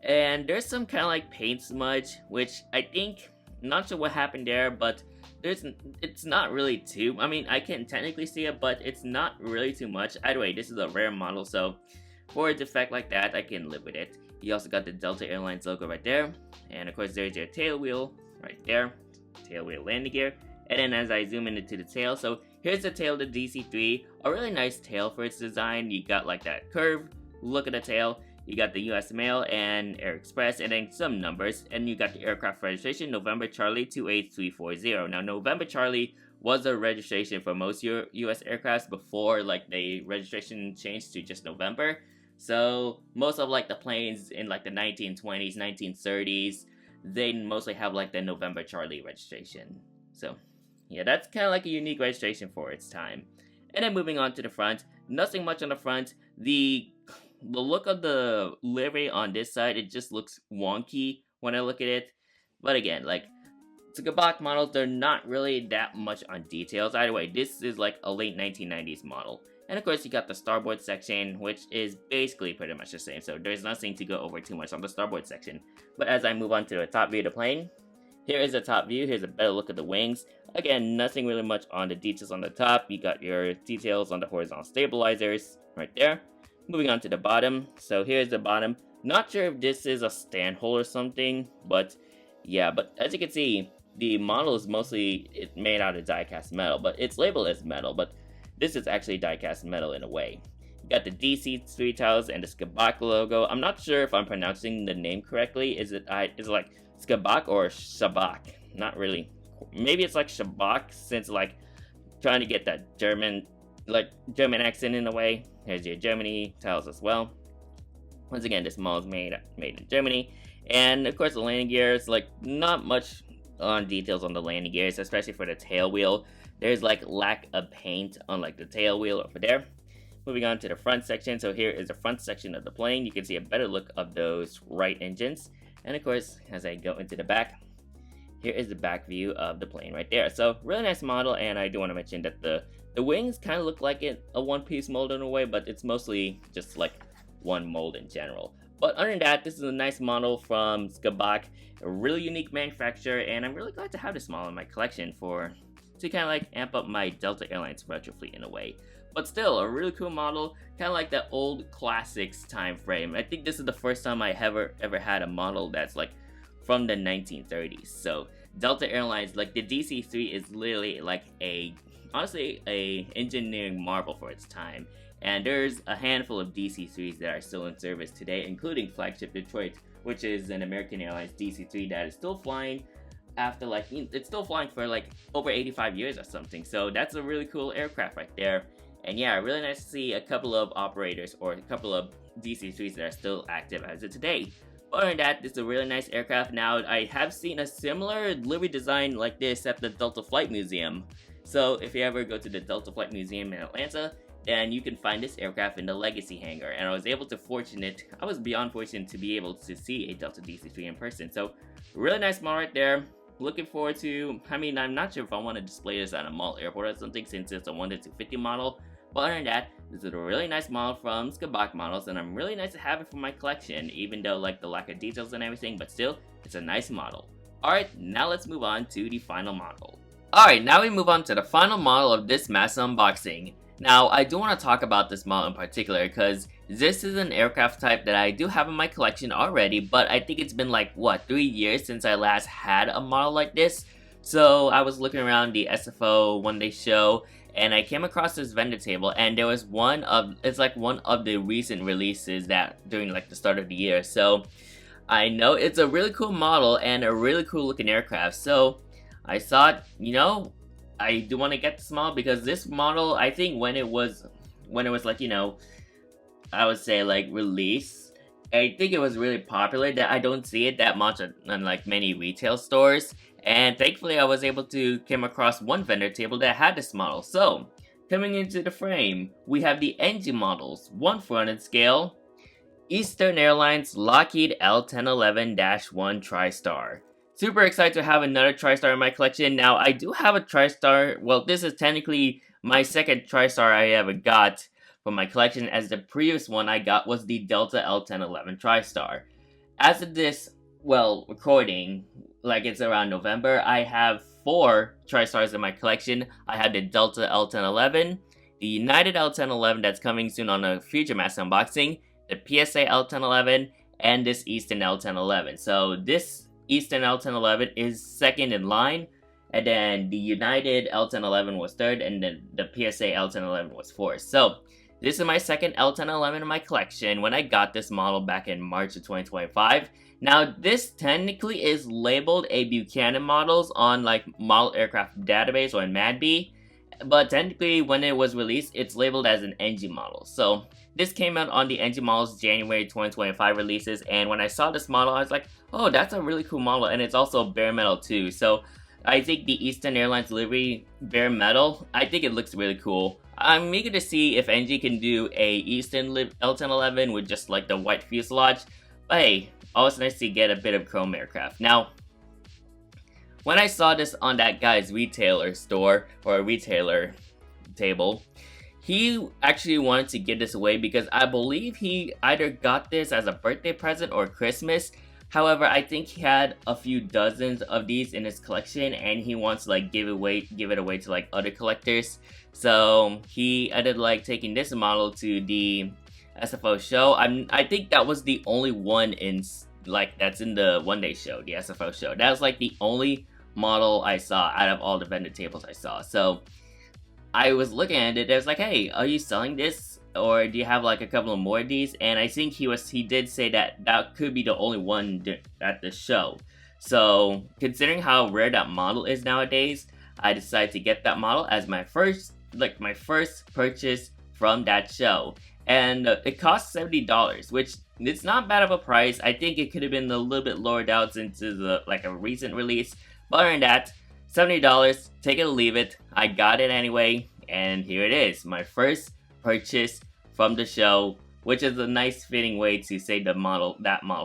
And there's some kind of like paint smudge, which I think, not sure what happened there, but it's not really too, I mean, I can technically see it, but it's not really too much. Either way, this is a rare model, so for a defect like that, I can live with it. You also got the Delta Airlines logo right there, and of course there's your tail wheel right there, tail wheel landing gear. And then as I zoom into the tail, so here's the tail of the DC-3, a really nice tail for its design. You got like that curve look at the tail. You got the US Mail and Air Express, and then some numbers, and you got the aircraft registration, November Charlie 28340. Now, November Charlie was a registration for most US aircrafts before like the registration changed to just November. So most of like the planes in like the 1920s, 1930s, they mostly have like the November Charlie registration. So yeah, that's kind of like a unique registration for its time. And then moving on to the front, nothing much on the front. The look of the livery on this side, it just looks wonky when I look at it. But again, like, Schabak models, they're not really that much on details. Either way, this is like a late 1990s model. And of course, you got the starboard section, which is basically pretty much the same. So there's nothing to go over too much on the starboard section. But as I move on to the top view of the plane, here is the top view. Here's a better look at the wings. Again, nothing really much on the details on the top. You got your details on the horizontal stabilizers right there. Moving on to the bottom. So here's the bottom. Not sure if this is a stand hole or something, but yeah. But as you can see, the model is mostly made out of die-cast metal, but it's labeled as metal, but this is actually die-cast metal in a way. You got the DC-3 tiles and the Schabak logo. I'm not sure if I'm pronouncing the name correctly. Is it like Schabak or Schabak? Not really. Maybe it's like Schabak, since like trying to get that German accent in a way. Here's your Germany tiles as well. Once again, this model is made in Germany. And of course the landing gears, like not much on details on the landing gears, especially for the tail wheel. There's like lack of paint on like the tail wheel over there. Moving on to the front section. So here is the front section of the plane. You can see a better look of those right engines. And of course, as I go into the back, here is the back view of the plane right there. So really nice model, and I do want to mention that the wings kind of look like a one-piece mold in a way, but it's mostly just like one mold in general. But other than that, this is a nice model from Schabak, a really unique manufacturer, and I'm really glad to have this model in my collection to kind of like amp up my Delta Airlines retro fleet in a way. But still, a really cool model, kind of like that old classics time frame. I think this is the first time I ever had a model that's like from the 1930s. So Delta Airlines, like the DC-3 is literally like honestly a engineering marvel for its time. And there's a handful of DC-3s that are still in service today, including Flagship Detroit, which is an American Airlines DC-3 that is still flying after like, it's still flying for like over 85 years or something. So that's a really cool aircraft right there. And yeah, really nice to see a couple of operators or a couple of DC-3s that are still active as of today. Other than that, this is a really nice aircraft. Now, I have seen a similar livery design like this at the Delta Flight Museum. So if you ever go to the Delta Flight Museum in Atlanta, then you can find this aircraft in the Legacy hangar. And I was beyond fortunate to be able to see a Delta DC-3 in person. So really nice model right there. Looking forward to, I mean, I'm not sure if I want to display this at a mall airport or something, since it's a 1-250 model. But other than that, this is a really nice model from Schabak Models, and I'm really nice to have it for my collection, even though like the lack of details and everything, but still, it's a nice model. Alright, now let's move on to the final model. Alright, now we move on to the final model of this massive unboxing. Now, I do want to talk about this model in particular, because this is an aircraft type that I do have in my collection already, but I think it's been like, what, 3 years since I last had a model like this? So I was looking around the SFO one-day show, and I came across this vendor table, and there was one of the recent releases that during like the start of the year. So I know it's a really cool model and a really cool looking aircraft. So I thought, I do want to get this model because this model, I think when it was like, I would say like release, I think it was really popular that I don't see it that much on like many retail stores. And thankfully I was able to come across one vendor table that had this model. So, coming into the frame, we have the NG models, 1/400 scale, Eastern Airlines Lockheed L1011-1 TriStar. Super excited to have another TriStar in my collection. Now, I do have a TriStar, well, this is technically my second TriStar I ever got from my collection, as the previous one I got was the Delta L1011 TriStar. As of this, well, recording, like it's around November, I have 4 TriStars in my collection. I have the Delta L1011, the United L1011 that's coming soon on a future mass unboxing, the PSA L1011, and this Eastern L1011. So this Eastern L1011 is second in line, and then the United L1011 was third, and then the PSA L1011 was fourth. So this is my second L1011 in my collection when I got this model back in March of 2025. Now, this technically is labeled a Buchanan models on like Model Aircraft Database or in MADB, but technically when it was released, it's labeled as an NG model. So this came out on the NG Models January 2025 releases, and when I saw this model, I was like, oh, that's a really cool model, and it's also bare metal too. So I think the Eastern Airlines delivery bare metal, I think it looks really cool. I'm eager to see if NG can do a Eastern L1011 with just like the white fuselage, but hey, always nice to get a bit of chrome aircraft. Now, when I saw this on that guy's retailer store or retailer table, he actually wanted to give this away because I believe he either got this as a birthday present or Christmas. However, I think he had a few dozens of these in his collection, and he wants to like give it away to like other collectors. So he ended like taking this model to the SFO show. I think that was the only one in like that's in the one-day show, the SFO show. That was like the only model I saw out of all the vendor tables I saw. So I was looking at it, I was like, hey, are you selling this? Or do you have like a couple of more of these? And I think he did say that that could be the only one at the show. So considering how rare that model is nowadays, I decided to get that model as my first purchase from that show. And it cost $70, which it's not bad of a price. I think it could have been a little bit lower down since it's a recent release. But other than that, $70, take it or leave it. I got it anyway, and here it is, my first purchase from the show, which is a nice fitting way to save that model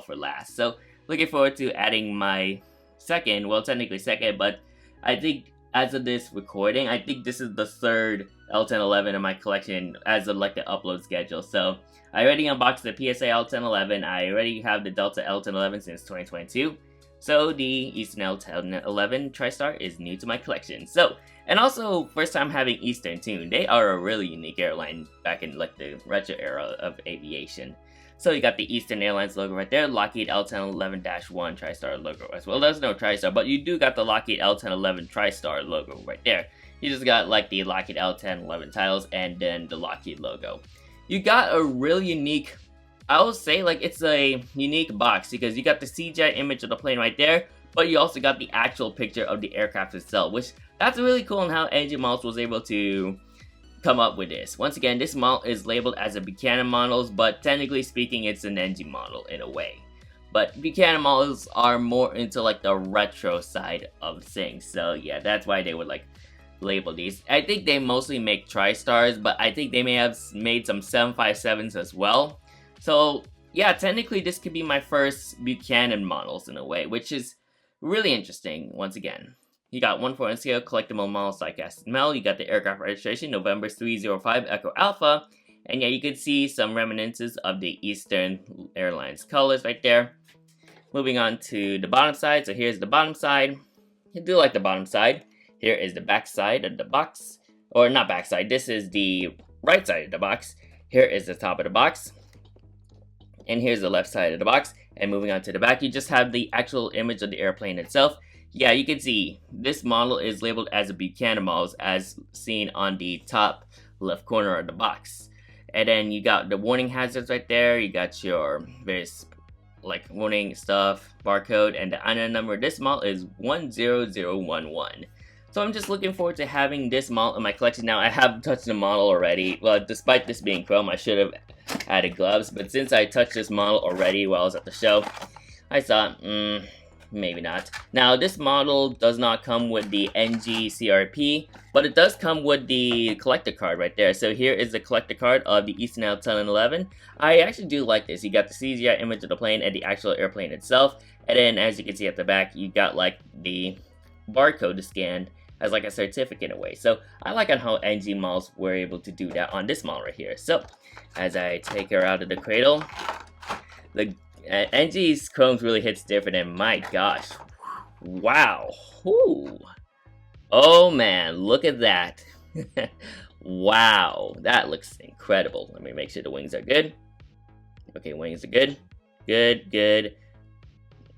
for last. So looking forward to adding my second, well technically second, but I think as of this recording, I think this is the third L1011 in my collection as of like the upload schedule. So I already unboxed the PSA L1011, I already have the Delta L1011 since 2022. So the Eastern L1011 TriStar is new to my collection. So, and also first time having Eastern too. They are a really unique airline back in like the retro era of aviation. So you got the Eastern Airlines logo right there, Lockheed L1011-1 TriStar logo as well. There's no TriStar, but you do got the Lockheed L1011 TriStar logo right there. You just got like the Lockheed L1011 titles and then the Lockheed logo. You got a really unique, I would say like it's a unique box because you got the CGI image of the plane right there, but you also got the actual picture of the aircraft itself, which that's really cool on how NG Models was able to come up with this. Once again, this model is labeled as a Buchanan models, but technically speaking, it's an NG model in a way. But Buchanan models are more into like the retro side of things, so yeah, that's why they would like label these. I think they mostly make TriStars, but I think they may have made some 757s as well. So yeah, technically this could be my first Buchanan models in a way, which is really interesting. Once again, you got 1/4 scale collectible models like SML, you got the aircraft registration November 305 Echo Alpha, and yeah, you can see some reminiscences of the Eastern Airlines colors right there. Moving on to the bottom side, so here's the bottom side. I do like the bottom side. Here is the back side of the box, or not back side, this is the right side of the box. Here is the top of the box. And here's the left side of the box. And moving on to the back, you just have the actual image of the airplane itself. Yeah, you can see this model is labeled as a Buchanan models as seen on the top left corner of the box. And then you got the warning hazards right there. You got your various like warning stuff, barcode, and the INA number. This model is 10011. So I'm just looking forward to having this model in my collection. Now I have touched the model already. Well, despite this being chrome, I should have added gloves, but since I touched this model already while I was at the show, I thought, maybe not. Now, this model does not come with the NG CRP, but it does come with the collector card right there. So here is the collector card of the Eastern L1011. I actually do like this. You got the CGI image of the plane and the actual airplane itself, and then as you can see at the back, you got like the barcode to scan as like a certificate in a way. So I like on how NG models were able to do that on this model right here. So as I take her out of the cradle, the NG's chromes really hits different, and my gosh, wow, ooh. Oh man, look at that. Wow, that looks incredible. Let me make sure the wings are good. Okay, wings are good. Good.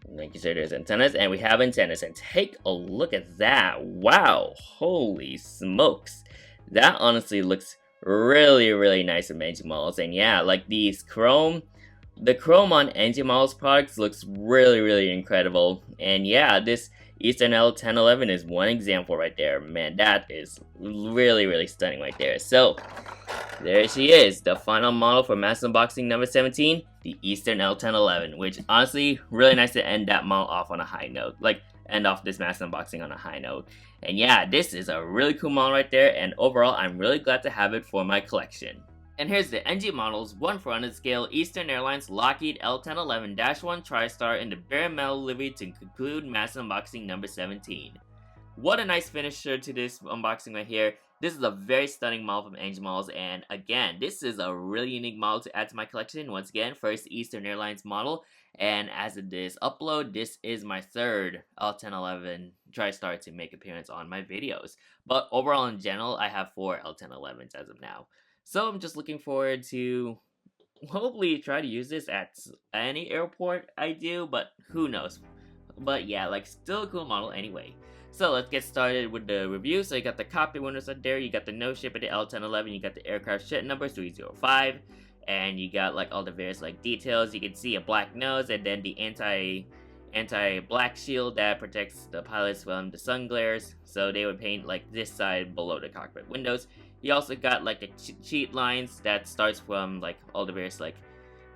Making sure there's antennas, and we have antennas, and take a look at that. Wow, holy smokes. That honestly looks really nice in NG models, and yeah, like these chrome, the chrome on NG models products looks really incredible, and yeah, this Eastern L1011 is one example right there. Man, that is really stunning right there. So, there she is, the final model for Mass Unboxing number 17, the Eastern L1011, which honestly, really nice to end that model off on a high note. Like, end off this Mass Unboxing on a high note. And yeah, this is a really cool model right there, and overall, I'm really glad to have it for my collection. And here's the NG models, 1/400 scale Eastern Airlines Lockheed L1011-1 TriStar in the bare metal livery to conclude Mass Unboxing number 17. What a nice finisher to this unboxing right here. This is a very stunning model from NG models, and again, this is a really unique model to add to my collection. Once again, first Eastern Airlines model, and as of this upload, this is my third L1011 TriStar to make appearance on my videos. But overall in general, I have 4 L1011s as of now. So I'm just looking forward to hopefully try to use this at any airport I do, but who knows. But yeah, like still a cool model anyway. So let's get started with the review. So you got the cockpit windows up there, you got the nose shape of the L1011, you got the aircraft jet number 305, and you got like all the various like details. You can see a black nose and then the anti-black shield that protects the pilots from the sun glares. So they would paint like this side below the cockpit windows. You also got like the cheat lines that starts from like all the various like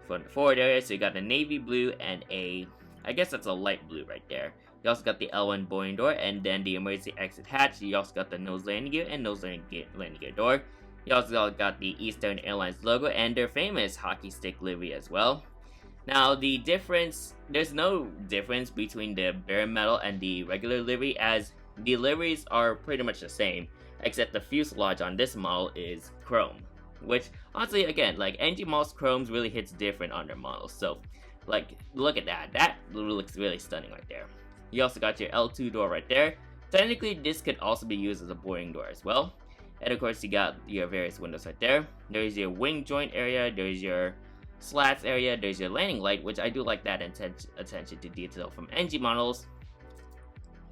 from the forward area. So you got the navy blue and I guess that's a light blue right there. You also got the L1 boarding door and then the emergency exit hatch. You also got the nose landing gear and nose landing gear door. You also got the Eastern Airlines logo and their famous hockey stick livery as well. Now the difference, there's no difference between the bare metal and the regular livery, as the liveries are pretty much the same, except the fuselage on this model is chrome, which honestly, again, like NG models chromes really hits different on their models. So like, look at that looks really stunning right there. You also got your L2 door right there. Technically this could also be used as a boarding door as well. And of course you got your various windows right there. There's your wing joint area, there's your slats area, there's your landing light, which I do like that attention to detail from NG models.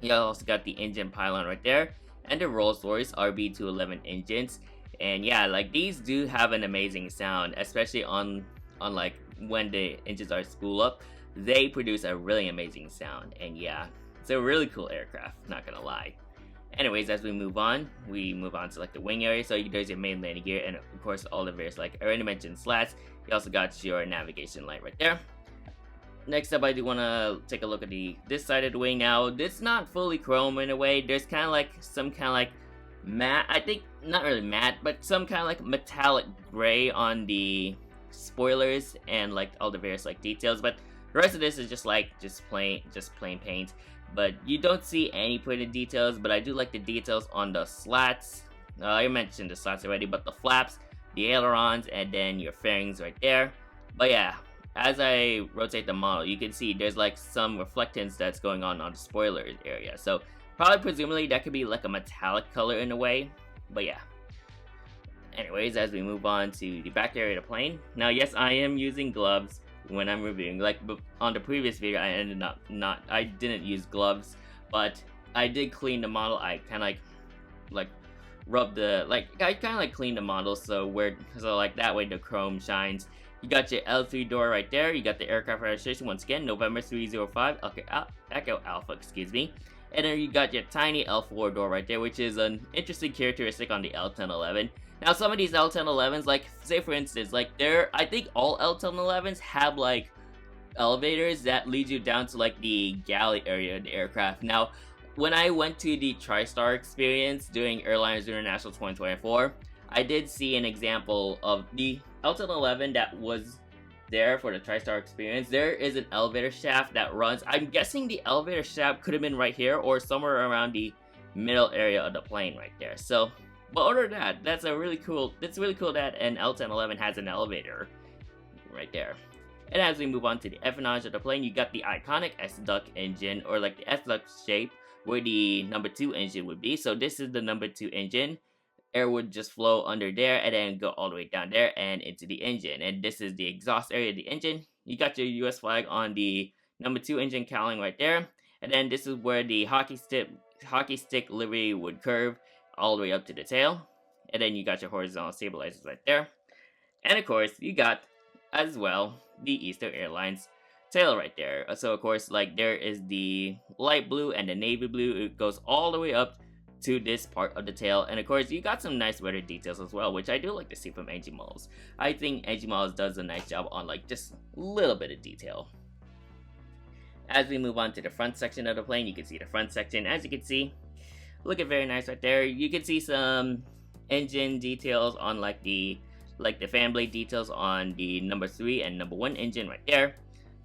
You also got the engine pylon right there, and the Rolls-Royce RB211 engines. And yeah, like these do have an amazing sound, especially on like when the engines are spool up. They produce a really amazing sound, and yeah, it's a really cool aircraft, not gonna lie. Anyways, as we move on to like the wing area. So there's your main landing gear, and of course all the various like I already mentioned slats. You also got your navigation light right there. Next up, I do want to take a look at this side of the wing. Now, this not fully chrome in a way. There's kind of like some kind of like matte, I think, not really matte, but some kind of like metallic gray on the spoilers and like all the various like details. But the rest of this is just plain paint. But you don't see any printed details, but I do like the details on the slats. I mentioned the slats already, but the flaps, the ailerons, and then your fairings right there. But yeah, as I rotate the model, you can see there's like some reflectance that's going on the spoiler area. So probably presumably that could be like a metallic color in a way, but yeah. Anyways, as we move on to the back area of the plane. Now yes, I am using gloves when I'm reviewing. Like on the previous video, I ended up I didn't use gloves, but I did clean the model. I kind of like rub the, I kind of like clean the model so like that way the chrome shines. You got your L3 door right there. You got the aircraft registration, once again, November 305, Echo Alpha, excuse me. And then you got your tiny L4 door right there, which is an interesting characteristic on the L1011. Now, some of these L1011s, like, say for instance, like, I think all L1011s have, like, elevators that lead you down to, like, the galley area of the aircraft. Now, when I went to the TriStar experience during Airliners International 2024, I did see an example of the L1011 that was there for the TriStar experience. There is an elevator shaft that runs. I'm guessing the elevator shaft could have been right here or somewhere around the middle area of the plane right there. So, but other than that, that's really cool that an L1011 has an elevator right there. And as we move on to the empennage of the plane, you got the iconic S-duct engine, or like the S-duct shape, where the number 2 engine would be. So this is the number 2 engine. Air would just flow under there and then go all the way down there and into the engine. And this is the exhaust area of the engine. You got your US flag on the number 2 engine cowling right there. And then this is where the hockey stick livery would curve all the way up to the tail. And then you got your horizontal stabilizers right there. And of course, you got as well the Eastern Airlines tail right there. So of course, like, there is the light blue and the navy blue. It goes all the way up to this part of the tail, and of course you got some nice weather details as well, which I do like to see from NG Models. I think NG Models does a nice job on like just a little bit of detail. As we move on to the front section of the plane, you can see the front section. As you can see, looking very nice right there. You can see some engine details on like the fan blade details on the number 3 and number 1 engine right there.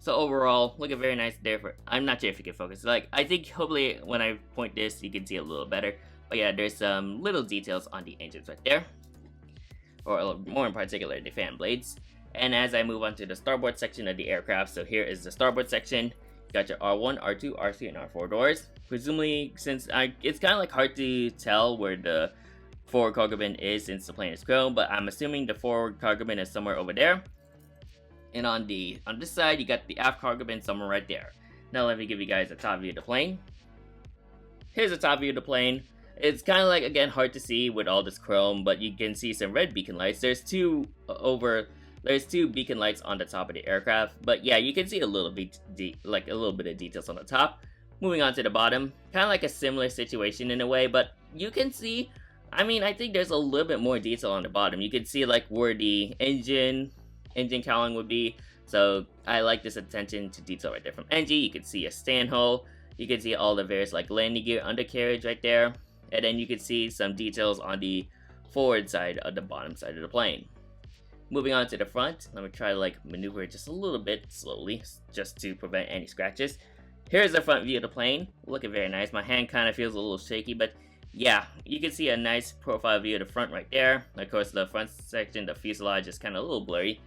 So overall, looking very nice there. I'm not sure if you can focus. Like, I think hopefully when I point this, you can see a little better. But yeah, there's some little details on the engines right there, or more in particular, the fan blades. And as I move on to the starboard section of the aircraft, so here is the starboard section. You got your R1, R2, R3, and R4 doors. Presumably, since it's kind of like hard to tell where the forward cargo bin is since the plane is chrome, but I'm assuming the forward cargo bin is somewhere over there. And on this side, you got the aft cargo bin somewhere right there. Now let me give you guys a top view of the plane. Here's a top view of the plane. It's kind of like, again, hard to see with all this chrome, but you can see some red beacon lights. There's two beacon lights on the top of the aircraft, but yeah, you can see a little bit of details on the top. Moving on to the bottom, kind of like a similar situation in a way, but you can see, I mean, I think there's a little bit more detail on the bottom. You can see like where the engine cowling would be. So I like this attention to detail right there from NG. You can see a stand hole. You can see all the various like landing gear undercarriage right there. And then you can see some details on the forward side of the bottom side of the plane. Moving on to the front, let me try to like maneuver just a little bit slowly just to prevent any scratches. Here's the front view of the plane. Looking very nice. My hand kind of feels a little shaky, but yeah, you can see a nice profile view of the front right there. Of course, the front section, the fuselage is kind of a little blurry.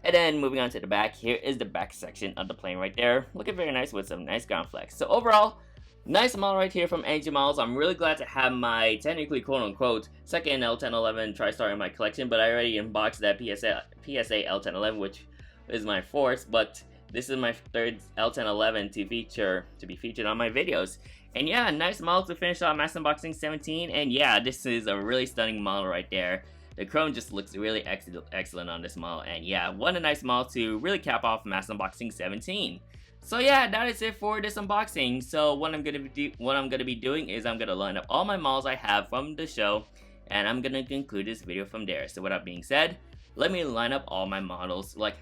And then moving on to the back, here is the back section of the plane right there. Looking very nice with some nice ground flex. So overall, nice model right here from NG Models. I'm really glad to have my technically quote-unquote second L1011 TriStar in my collection, but I already unboxed that PSA L1011, which is my fourth, but this is my third L1011 to be featured on my videos. And yeah, nice model to finish off Mass Unboxing 17, and yeah, this is a really stunning model right there. The chrome just looks really excellent on this model, and yeah, what a nice model to really cap off Mass Unboxing 17. So yeah, that is it for this unboxing. So what I'm gonna be doing is I'm gonna line up all my models I have from the show, and I'm gonna conclude this video from there. So with that being said, let me line up all my models, let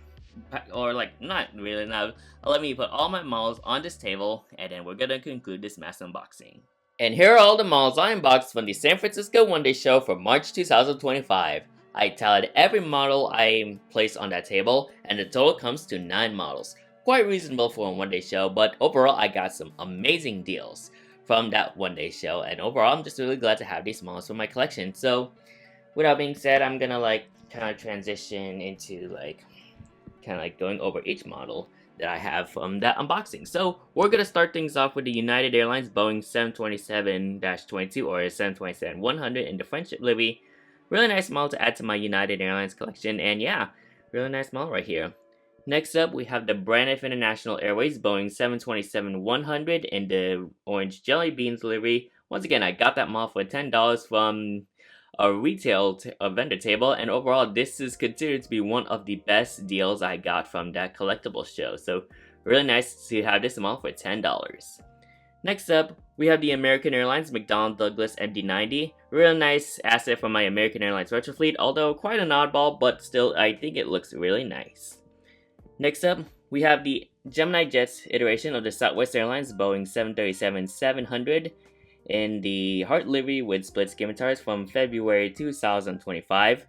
me put all my models on this table, and then we're gonna conclude this mass unboxing. And here are all the models I unboxed from the San Francisco One Day Show for March 2025. I tallied every model I placed on that table, and the total comes to 9 models. Quite reasonable for a one-day show, but overall I got some amazing deals from that one-day show, and overall I'm just really glad to have these models for my collection. So with that being said, I'm gonna kind of transition into going over each model that I have from that unboxing. So we're gonna start things off with the United Airlines Boeing 727-22 or 727-100 in the Friendship livery. Really nice model to add to my United Airlines collection, and yeah, really nice model right here. Next up, we have the Braniff International Airways Boeing 727-100 in the Orange Jelly Beans livery. Once again, I got that model for $10 from a retail vendor table, and overall this is considered to be one of the best deals I got from that Collectables show. So really nice to have this model for $10. Next up, we have the American Airlines McDonnell Douglas MD-90. Real nice asset from my American Airlines retro fleet, although quite an oddball, but still I think it looks really nice. Next up, we have the Gemini Jets iteration of the Southwest Airlines Boeing 737-700 in the Heart livery with split scimitars from February 2025.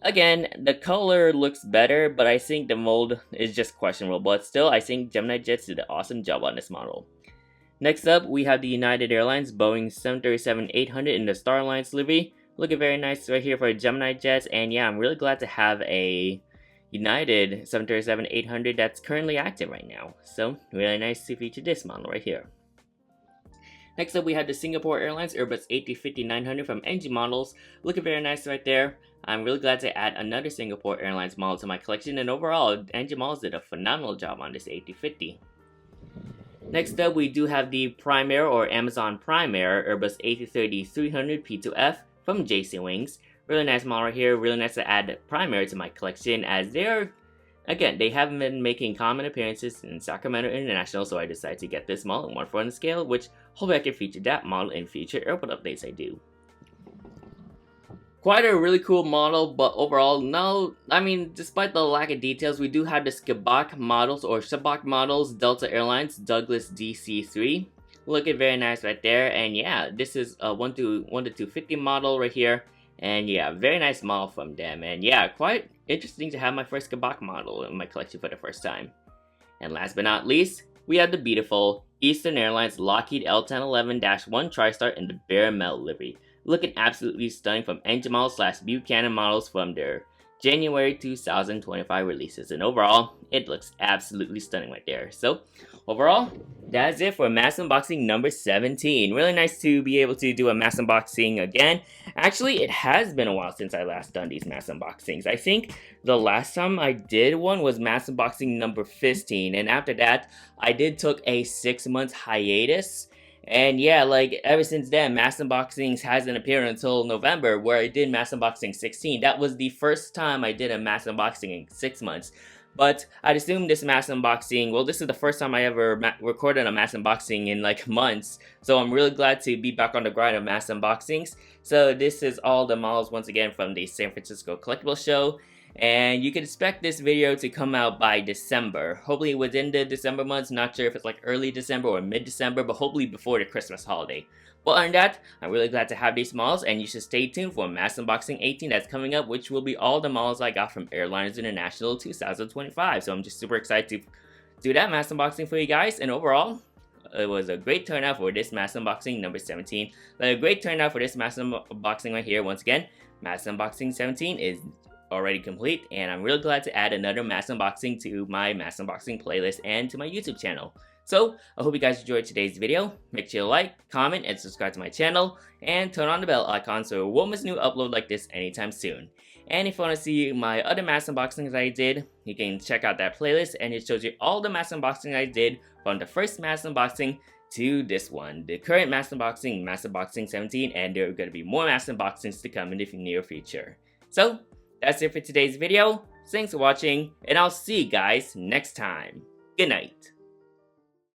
Again, the color looks better, but I think the mold is just questionable, but still I think Gemini Jets did an awesome job on this model. Next up, we have the United Airlines Boeing 737-800 in the Star Alliance livery. Looking very nice right here for Gemini jets, and yeah, I'm really glad to have a United 737-800 that's currently active right now. So, really nice to feature this model right here. Next up, we have the Singapore Airlines Airbus A350-900 from NG Models. Looking very nice right there. I'm really glad to add another Singapore Airlines model to my collection, and overall, NG Models did a phenomenal job on this A350. Next up, we do have the Prime Air or Amazon Prime Air Airbus A330-300 P2F from JC Wings. Really nice model right here. Really nice to add Prime Air to my collection, as they're, again, they haven't been making common appearances in Sacramento International, so I decided to get this model 1/4 on the scale, which hopefully I can feature that model in future airport updates I do. Quite a really cool model, but overall, no, I mean, despite the lack of details, we do have the Schabak models or Schabak models, Delta Airlines Douglas DC-3. Looking very nice right there, and yeah, this is a 1 to 250 model right here, and yeah, very nice model from them, and yeah, quite interesting to have my first Schabak model in my collection for the first time. And last but not least, we have the beautiful Eastern Airlines Lockheed L1011-1 TriStar in the bare metal livery. Looking absolutely stunning from Engine Models / Buchanan models from their January 2025 releases, and overall, it looks absolutely stunning right there. So, overall, that's it for mass unboxing number 17. Really nice to be able to do a mass unboxing again. Actually, it has been a while since I last done these mass unboxings. I think the last time I did one was mass unboxing number 15, and after that, I did took a 6-month hiatus. And yeah, like ever since then, mass unboxings hasn't appeared until November, where I did mass unboxing 16. That was the first time I did a mass unboxing in 6 months. But I'd assume this mass unboxing, well, this is the first time I ever recorded a mass unboxing in like months. So I'm really glad to be back on the grind of mass unboxings. So this is all the models once again from the San Francisco Collectables show. And you can expect this video to come out by December. Hopefully within the December months, not sure if it's like early December or mid-December, but hopefully before the Christmas holiday. But other than that, I'm really glad to have these models, and you should stay tuned for Mass Unboxing 18 that's coming up, which will be all the models I got from Airlines International 2025. So I'm just super excited to do that mass unboxing for you guys, and overall, it was a great turnout for this mass unboxing number 17. Like a great turnout for this mass unboxing right here. Once again, mass unboxing 17 is already complete, and I'm really glad to add another mass unboxing to my mass unboxing playlist and to my YouTube channel. So, I hope you guys enjoyed today's video. Make sure to like, comment, and subscribe to my channel, and turn on the bell icon so you won't miss a new upload like this anytime soon. And if you want to see my other mass unboxings I did, you can check out that playlist, and it shows you all the mass unboxing I did from the first mass unboxing to this one, the current mass unboxing 17, and there are going to be more mass unboxings to come in the near future. So, that's it for today's video. Thanks for watching, and I'll see you guys next time. Good night.